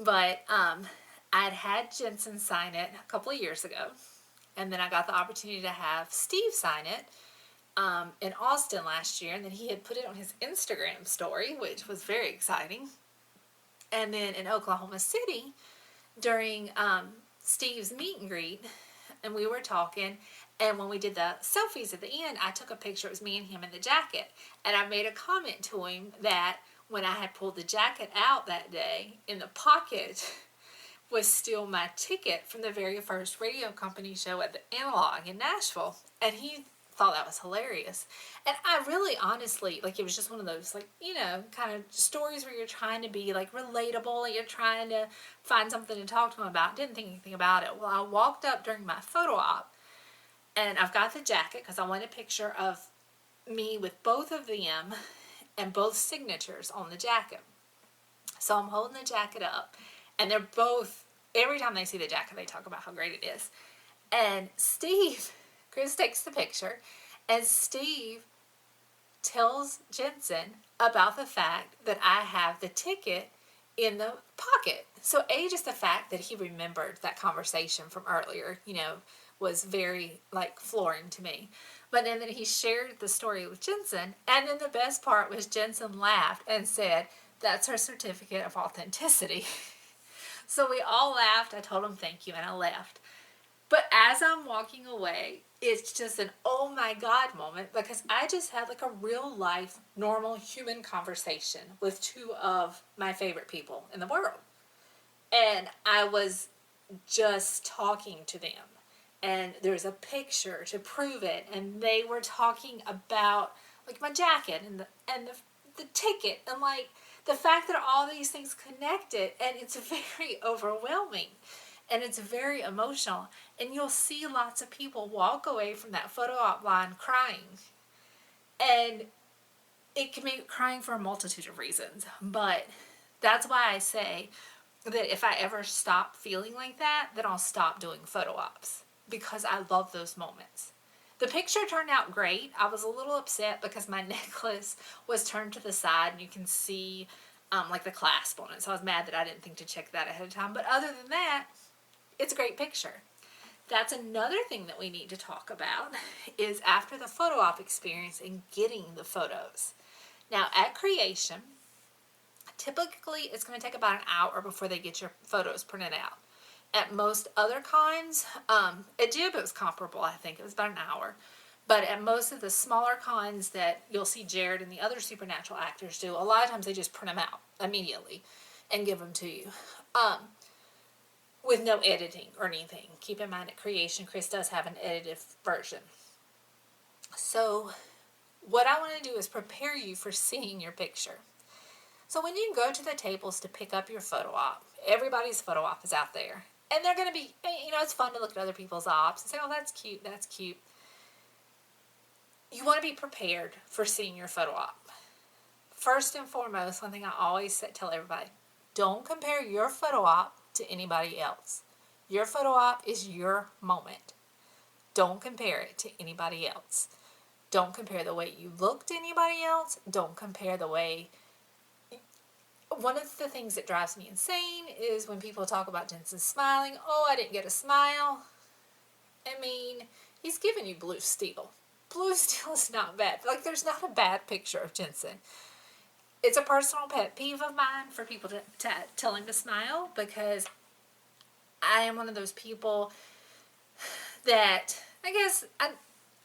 S1: But I'd had Jensen sign it a couple of years ago, and then I got the opportunity to have Steve sign it in Austin last year, and then he had put it on his Instagram story, which was very exciting. And then in Oklahoma City, during Steve's meet and greet, and we were talking, and when we did the selfies at the end, I took a picture. It was me and him in the jacket, and I made a comment to him that when I had pulled the jacket out that day, in the pocket was still my ticket from the very first radio company show at the Analog in Nashville. And he thought that was hilarious. And I really honestly, like, it was just one of those, like, you know, kind of stories where you're trying to be, like, relatable and you're trying to find something to talk to him about. Didn't think anything about it. Well, I walked up during my photo op, and I've got the jacket because I want a picture of me with both of them and both signatures on the jacket. So I'm holding the jacket up, and they're both, every time they see the jacket, they talk about how great it is. And Chris takes the picture, and Steve tells Jensen about the fact that I have the ticket in the pocket. So just the fact that he remembered that conversation from earlier, you know, was very, like, flooring to me. But then he shared the story with Jensen, and then the best part was Jensen laughed and said, "That's her certificate of authenticity." So we all laughed. I told him thank you, and I left. But as I'm walking away, it's just an oh my God moment, because I just had like a real life, normal human conversation with two of my favorite people in the world. And I was just talking to them. And there's a picture to prove it. And they were talking about like my jacket and the ticket, and like the fact that all these things connected, and it's very overwhelming. And it's very emotional. And you'll see lots of people walk away from that photo op line crying. And it can be crying for a multitude of reasons. But that's why I say that if I ever stop feeling like that, then I'll stop doing photo ops. Because I love those moments. The picture turned out great. I was a little upset because my necklace was turned to the side, and you can see like the clasp on it. So I was mad that I didn't think to check that ahead of time. But other than that, it's a great picture. That's another thing that we need to talk about, is after the photo op experience and getting the photos. Now at creation, typically it's going to take about an hour before they get your photos printed out. At most other cons, at Jib it was comparable, I think. It was about an hour. But at most of the smaller cons that you'll see Jared and the other Supernatural actors do, a lot of times they just print them out immediately and give them to you. With no editing or anything. Keep in mind at creation, Chris does have an edited version. So what I want to do is prepare you for seeing your picture. So when you go to the tables to pick up your photo op, everybody's photo op is out there. And they're going to be, you know, it's fun to look at other people's ops and say, oh, that's cute, that's cute. You want to be prepared for seeing your photo op. First and foremost, one thing I always tell everybody, don't compare your photo op to anybody else. Your photo op is your moment. Don't compare it to anybody else. Don't compare the way you look to anybody else. Don't compare the way... One of the things that drives me insane is when people talk about Jensen smiling. Oh, I didn't get a smile. I mean, he's giving you blue steel. Blue steel is not bad. Like, there's not a bad picture of Jensen. It's a personal pet peeve of mine for people to tell him to smile, because I am one of those people that, I guess,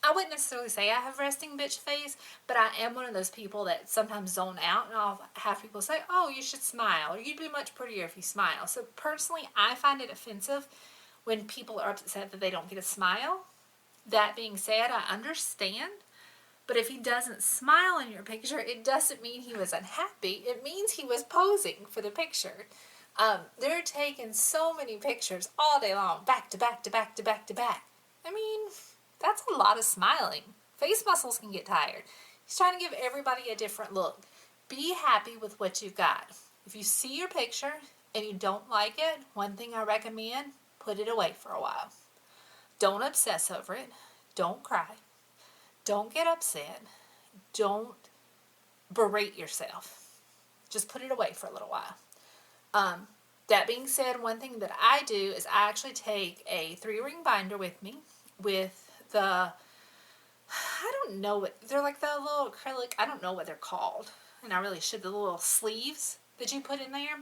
S1: I wouldn't necessarily say I have resting bitch face, but I am one of those people that sometimes zone out, and I'll have people say, oh, you should smile, or you'd be much prettier if you smile. So personally, I find it offensive when people are upset that they don't get a smile. That being said, I understand, but if he doesn't smile in your picture, it doesn't mean he was unhappy. It means he was posing for the picture. They're taking so many pictures all day long, back to back to back to back to back. I mean... that's a lot of smiling. Face muscles can get tired. He's trying to give everybody a different look. Be happy with what you've got. If you see your picture and you don't like it, one thing I recommend, put it away for a while. Don't obsess over it. Don't cry. Don't get upset. Don't berate yourself. Just put it away for a little while. That being said, one thing that I do is I actually take a 3-ring binder with me with the, I don't know what, they're like the little acrylic, I don't know what they're called. And I really should, the little sleeves that you put in there.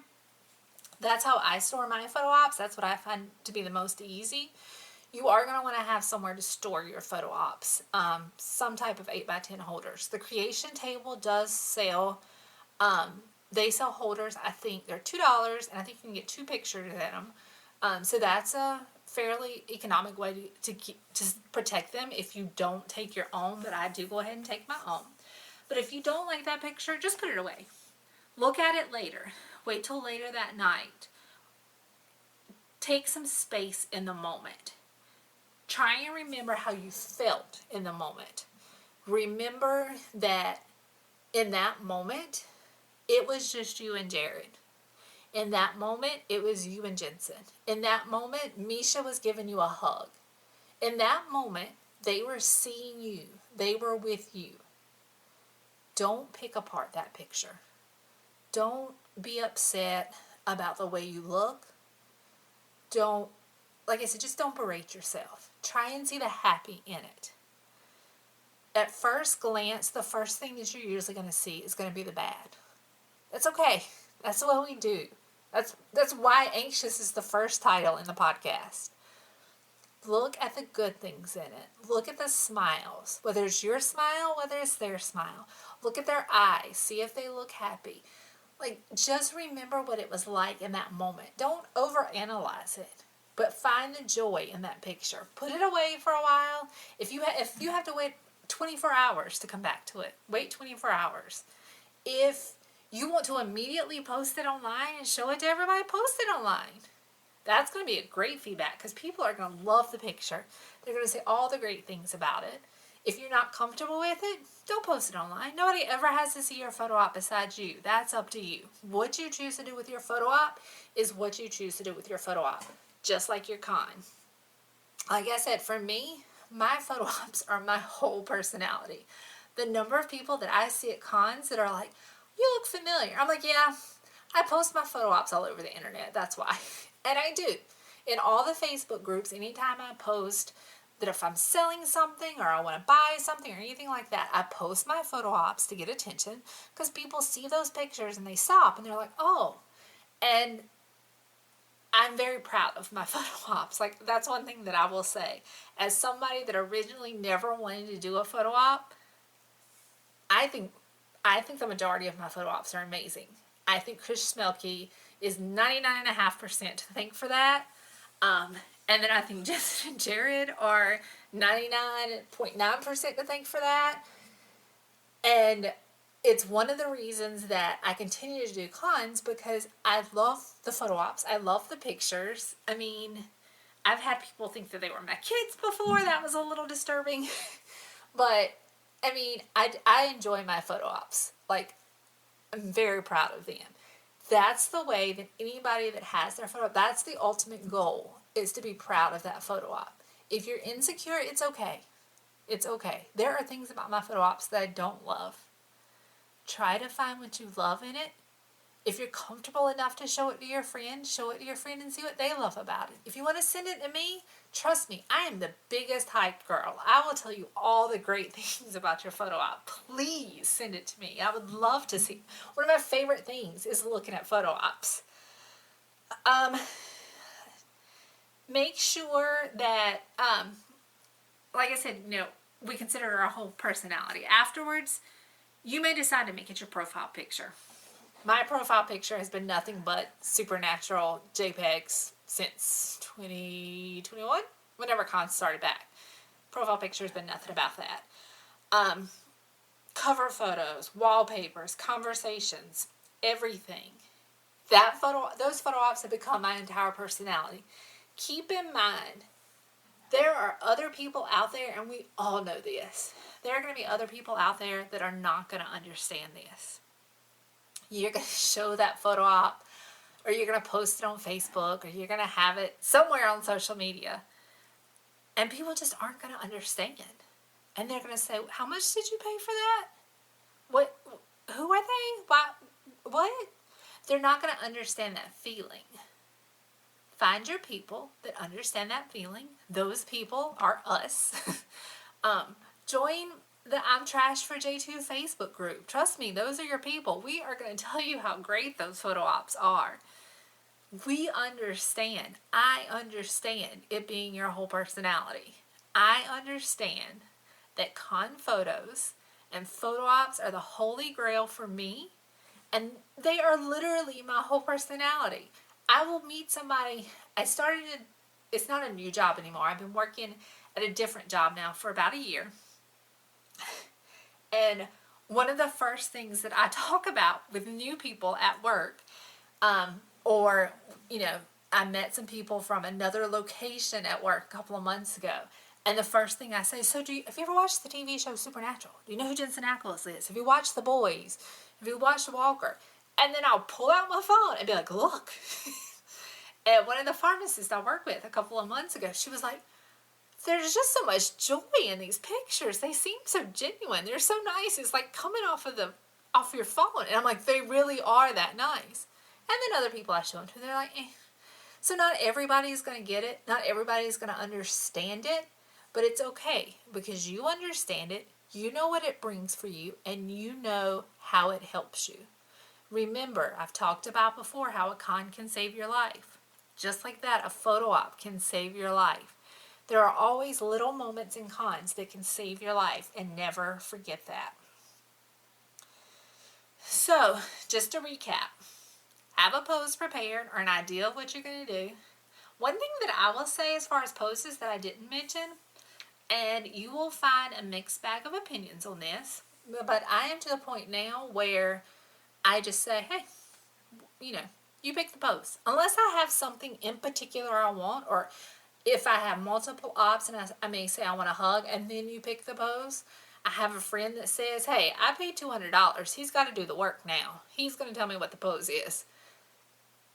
S1: That's how I store my photo ops. That's what I find to be the most easy. You are going to want to have somewhere to store your photo ops. Some type of 8x10 holders. The Creation Table does sell, they sell holders. I think they're $2, and I think you can get 2 pictures in them. So that's a fairly economic way to protect them if you don't take your own, but I do go ahead and take my own. But if you don't like that picture, just put it away. Look at it later. Wait till later that night. Take some space in the moment. Try and remember how you felt in the moment. Remember that in that moment, it was just you and Jared. In that moment, it was you and Jensen. In that moment, Misha was giving you a hug. In that moment, they were seeing you. They were with you. Don't pick apart that picture. Don't be upset about the way you look. Don't, like I said, just don't berate yourself. Try and see the happy in it. At first glance, the first thing that you're usually going to see is going to be the bad. That's okay. That's what we do. That's why Anxious is the first title in the podcast. Look at the good things in it. Look at the smiles. Whether it's your smile, whether it's their smile. Look at their eyes. See if they look happy. Like, just remember what it was like in that moment. Don't overanalyze it, but find the joy in that picture. Put it away for a while. If you have to wait 24 hours to come back to it, wait 24 hours. If you want to immediately post it online and show it to everybody, post it online. That's going to be a great feedback because people are going to love the picture. They're going to say all the great things about it. If you're not comfortable with it, don't post it online. Nobody ever has to see your photo op besides you. That's up to you. What you choose to do with your photo op is what you choose to do with your photo op. Just like your con. Like I said, for me, my photo ops are my whole personality. The number of people that I see at cons that are like, you look familiar. I'm like, yeah, I post my photo ops all over the internet. That's why. And I do. In all the Facebook groups, anytime I post that if I'm selling something or I want to buy something or anything like that, I post my photo ops to get attention because people see those pictures and they stop and they're like, oh. And I'm very proud of my photo ops. Like, that's one thing that I will say. As somebody that originally never wanted to do a photo op, I think the majority of my photo ops are amazing. I think Chris Schmelke is 99.5% to thank for that. And then I think Jensen and Jared are 99.9% to thank for that. And it's one of the reasons that I continue to do cons because I love the photo ops. I love the pictures. I mean, I've had people think that they were my kids before. That was a little disturbing. But, I mean, I enjoy my photo ops. Like, I'm very proud of them. That's the way that anybody that has their photo op, that's the ultimate goal, is to be proud of that photo op. If you're insecure, it's okay. It's okay. There are things about my photo ops that I don't love. Try to find what you love in it. If you're comfortable enough to show it to your friend, show it to your friend and see what they love about it. If you want to send it to me, trust me, I am the biggest hype girl. I will tell you all the great things about your photo op. Please send it to me. I would love to see. One of my favorite things is looking at photo ops. Make sure that, like I said, we consider our whole personality. Afterwards, you may decide to make it your profile picture. My profile picture has been nothing but supernatural JPEGs since 2021, whenever cons started back. Profile picture has been nothing about that. Cover photos, wallpapers, conversations, everything. Those photo ops have become my entire personality. Keep in mind, there are other people out there, and we all know this. There are going to be other people out there that are not going to understand this. You're going to show that photo op, or you're going to post it on Facebook, or you're going to have it somewhere on social media, and people just aren't going to understand. And they're going to say, how much did you pay for that? Who are they? What? They're not going to understand that feeling. Find your people that understand that feeling. Those people are us. Join the I'm Trash for J2 Facebook group. Trust me, those are your people. We are going to tell you how great those photo ops are. We understand. I understand it being your whole personality. I understand that con photos and photo ops are the holy grail for me, and they are literally my whole personality. I will meet somebody. It's not a new job anymore. I've been working at a different job now for about a year. And one of the first things that I talk about with new people at work, or, I met some people from another location at work a couple of months ago. And the first thing I say, so have you ever watched the TV show Supernatural? Do you know who Jensen Ackles is? Have you watched The Boys? Have you watched Walker? And then I'll pull out my phone and be like, look. And one of the pharmacists I worked with a couple of months ago, she was like, there's just so much joy in these pictures. They seem so genuine. They're so nice. It's like coming off your phone. And I'm like, they really are that nice. And then other people I show them to, they're like, eh. So not everybody's going to get it. Not everybody's going to understand it. But it's okay because you understand it. You know what it brings for you. And you know how it helps you. Remember, I've talked about before how a con can save your life. Just like that, a photo op can save your life. There are always little moments in cons that can save your life, and never forget that. So, just to recap, have a pose prepared or an idea of what you're going to do. One thing that I will say as far as poses that I didn't mention, and you will find a mixed bag of opinions on this, but I am to the point now where I just say, hey, you pick the pose. Unless I have something in particular I want, or if I have multiple ops and I may say I want a hug and then you pick the pose. I have a friend that says, hey, I paid $200. He's got to do the work now. He's going to tell me what the pose is.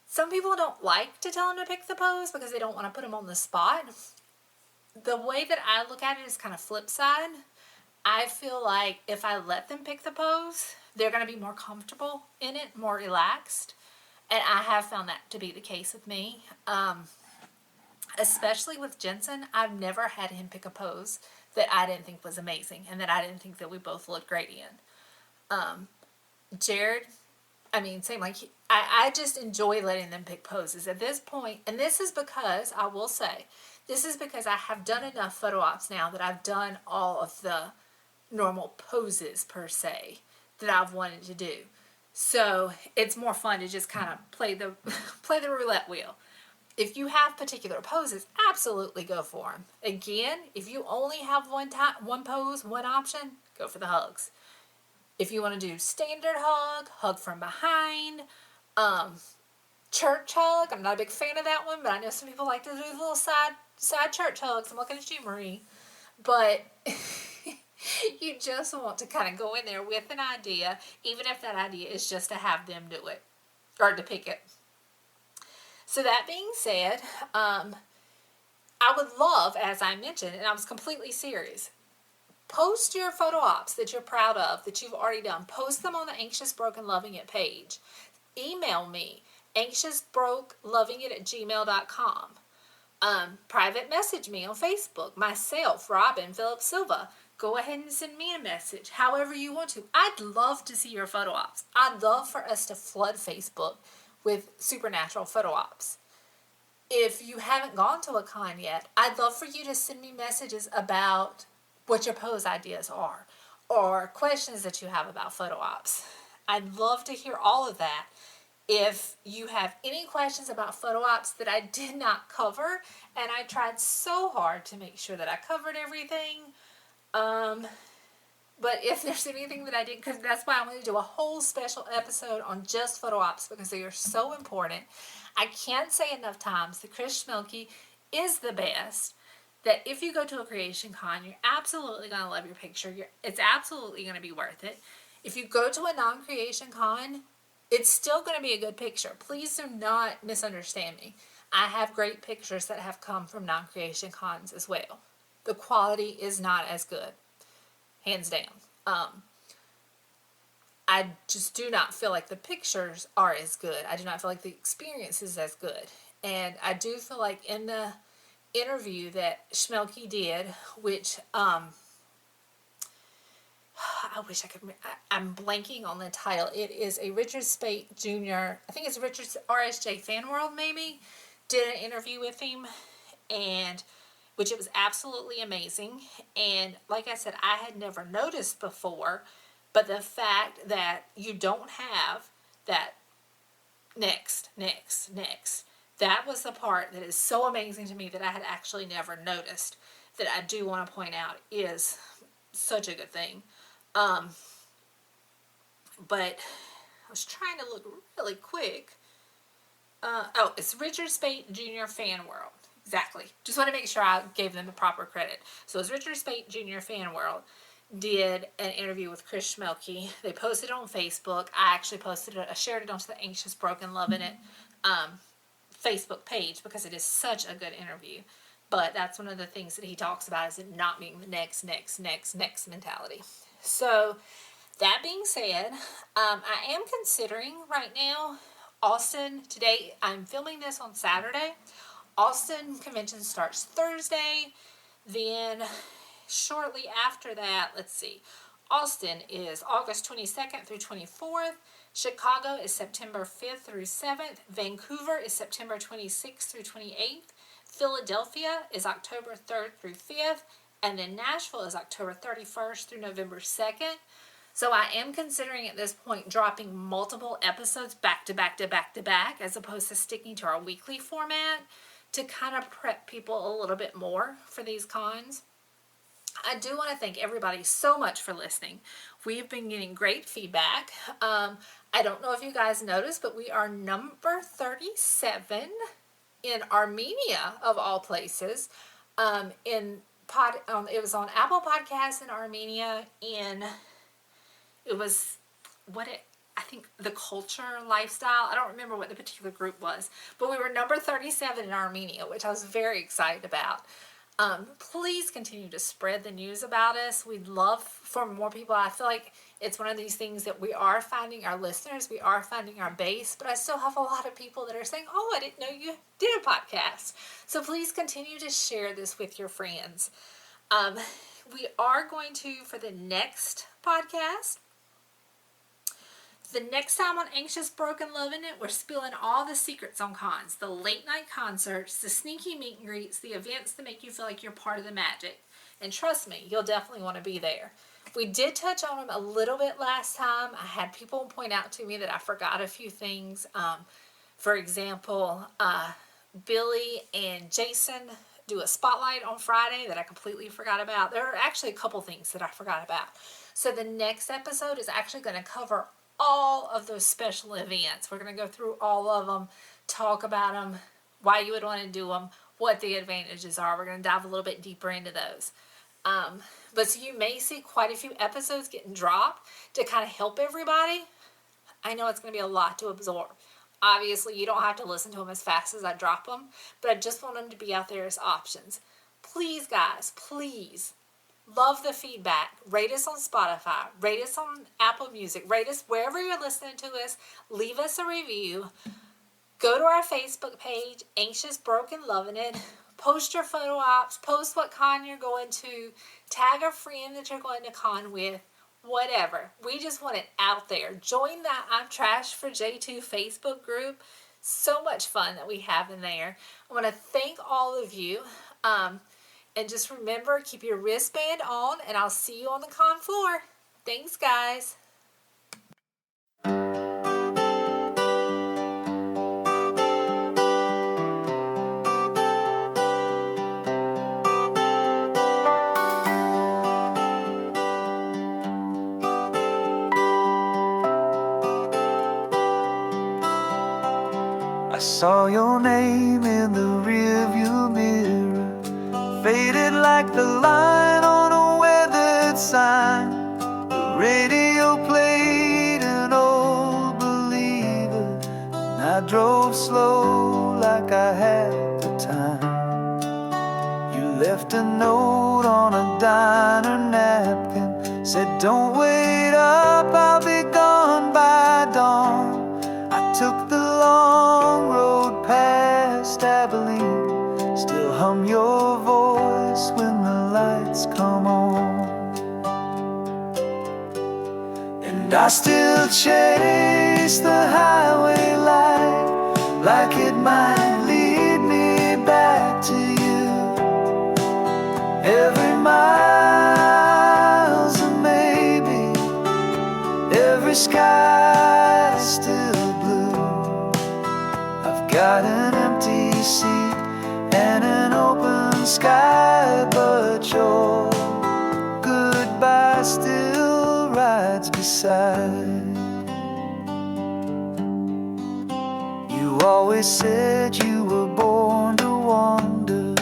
S1: Some people don't like to tell him to pick the pose because they don't want to put him on the spot. The way that I look at it is kind of flip side. I feel like if I let them pick the pose, they're going to be more comfortable in it, more relaxed. And I have found that to be the case with me. Especially with Jensen, I've never had him pick a pose that I didn't think was amazing and that I didn't think that we both looked great in. Jared, same like I just enjoy letting them pick poses at this point. And this is because, I will say, this is because I have done enough photo ops now that I've done all of the normal poses per se that I've wanted to do. So it's more fun to just kind of play the roulette wheel. If you have particular poses, absolutely go for them. Again, if you only have one pose, one option, go for the hugs. If you want to do standard hug from behind, church hug. I'm not a big fan of that one, but I know some people like to do the little side church hugs. I'm looking at you, Marie. But you just want to kind of go in there with an idea, even if that idea is just to have them do it or to pick it. So that being said, I would love, as I mentioned, and I was completely serious, post your photo ops that you're proud of, that you've already done. Post them on the anxiousbrokelovingit page. Email me, anxiousbrokelovingit@gmail.com. Private message me on Facebook, myself, Robin Phillips Silva. Go ahead and send me a message, however you want to. I'd love to see your photo ops. I'd love for us to flood Facebook with supernatural photo ops. If you haven't gone to a con yet, I'd love for you to send me messages about what your pose ideas are or questions that you have about photo ops. I'd love to hear all of that. If you have any questions about photo ops that I did not cover, and I tried so hard to make sure that I covered everything, but if there's anything that I didn't, because that's why I want to do a whole special episode on just photo ops because they are so important. I can't say enough times that Chris Schmelke is the best. That if you go to a creation con, you're absolutely going to love your picture. It's absolutely going to be worth it. If you go to a non-creation con, it's still going to be a good picture. Please do not misunderstand me. I have great pictures that have come from non-creation cons as well. The quality is not as good. Hands down. I just do not feel like the pictures are as good. I do not feel like the experience is as good. And I do feel like in the interview that Schmelke did, which I wish I could. I'm blanking on the title. It is a Richard Speight Jr. I think it's Richard RSJ Fan World maybe did an interview with him, and which it was absolutely amazing. And like I said, I had never noticed before, but the fact that you don't have that next, that was the part that is so amazing to me that I had actually never noticed, that I do want to point out is such a good thing. But I was trying to look really quick. Oh, it's Richard Speight Jr. Fan World. Exactly. Just want to make sure I gave them the proper credit. So it's Richard Speight Jr. Fan World did an interview with Chris Schmelke. They posted it on Facebook. I actually posted it. I shared it onto the Anxious Broken Loving It Facebook page because it is such a good interview. But that's one of the things that he talks about, is it not being the next mentality. So that being said, I am considering right now Austin. Today, I'm filming this on Saturday. Austin convention starts Thursday. Then shortly after that, let's see, Austin is August 22nd through 24th. Chicago is September 5th through 7th. Vancouver is September 26th through 28th. Philadelphia is October 3rd through 5th. And then Nashville is October 31st through November 2nd. So I am considering at this point dropping multiple episodes back to back, as opposed to sticking to our weekly format, to kind of prep people a little bit more for these cons. I do want to thank everybody so much for listening. We've been getting great feedback. I don't know if you guys noticed, but we are number 37 in Armenia, of all places. It was on Apple Podcasts in Armenia, I think the culture lifestyle. I don't remember what the particular group was, but we were number 37 in Armenia, which I was very excited about. Please continue to spread the news about us. We'd love for more people. I feel like it's one of these things that we are finding our listeners, we are finding our base, but I still have a lot of people that are saying, oh, I didn't know you did a podcast. So please continue to share this with your friends. We are going to, for the next podcast, the next time on Anxious Broken Loving It, we're spilling all the secrets on cons, the late night concerts, the sneaky meet and greets, the events that make you feel like you're part of the magic. And trust me, you'll definitely want to be there. We did touch on them a little bit last time. I had people point out to me that I forgot a few things. For example, Billy and Jason do a spotlight on Friday that I completely forgot about. There are actually a couple things that I forgot about. So the next episode is actually going to cover all of those special events. We're going to go through all of them, talk about them, why you would want to do them, what the advantages are. We're going to dive a little bit deeper into those. But so you may see quite a few episodes getting dropped to kind of help everybody. I know it's going to be a lot to absorb. Obviously, you don't have to listen to them as fast as I drop them, but I just want them to be out there as options. Please, guys, please. Love the feedback. Rate us on Spotify. Rate us on Apple Music. Rate us wherever you're listening to us. Leave us a review. Go to our Facebook page, Anxious Broken Loving It. Post your photo ops. Post what con you're going to. Tag a friend that you're going to con with. Whatever. We just want it out there. Join that I'm Trash for J2 Facebook group. So much fun that we have in there. I want to thank all of you. And just remember, keep your wristband on, and I'll see you on the con floor. Thanks, guys.
S2: I saw your name in the rearview mirror, faded like the line on a weathered sign. The radio played an old believer, and I drove slow like I had the time. You left a note on a diner napkin, said don't wait up, I'll be gone by dawn. I took the long road past I still chase the highway light, like it might lead me back to you. Every mile's a maybe, every sky's still blue. I've got an empty seat and an open sky, but your goodbye still rides beside. You always said you were born to wander,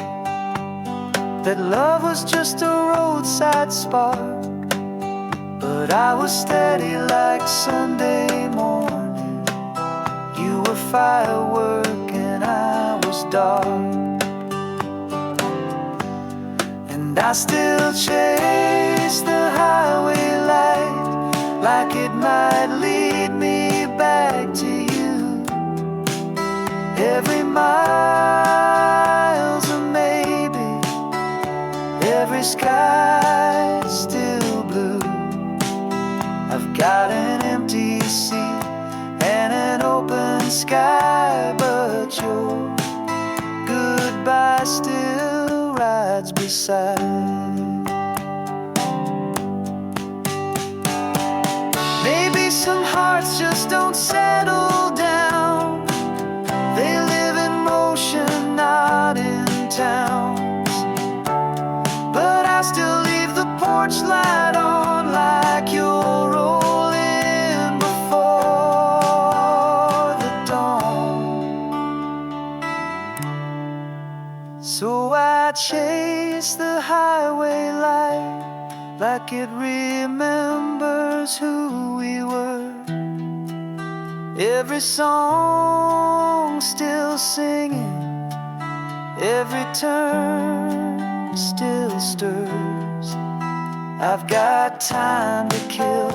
S2: that love was just a roadside spark, but I was steady like Sunday morning. You were firework and I was dark. And I still chase the highway light, like it might lead me back to you. Every mile's a maybe, every sky's still blue. I've got an empty seat and an open sky, but your goodbye still rides beside. Maybe some hearts just don't settle down. They live in motion, not in towns. But I still leave the porch light on, like you're rolling before the dawn. So I chase the highway light, like it remembers who we were. Every song still singing, every turn still stirs. I've got time to kill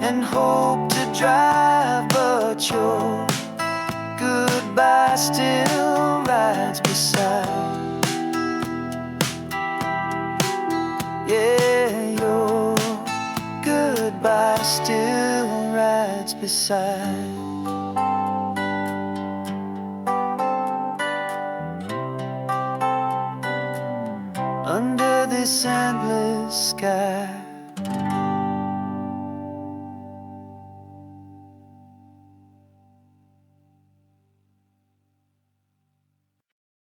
S2: and hope to drive, but your goodbye still rides beside. Yeah, your goodbye still rides beside. Under this endless sky,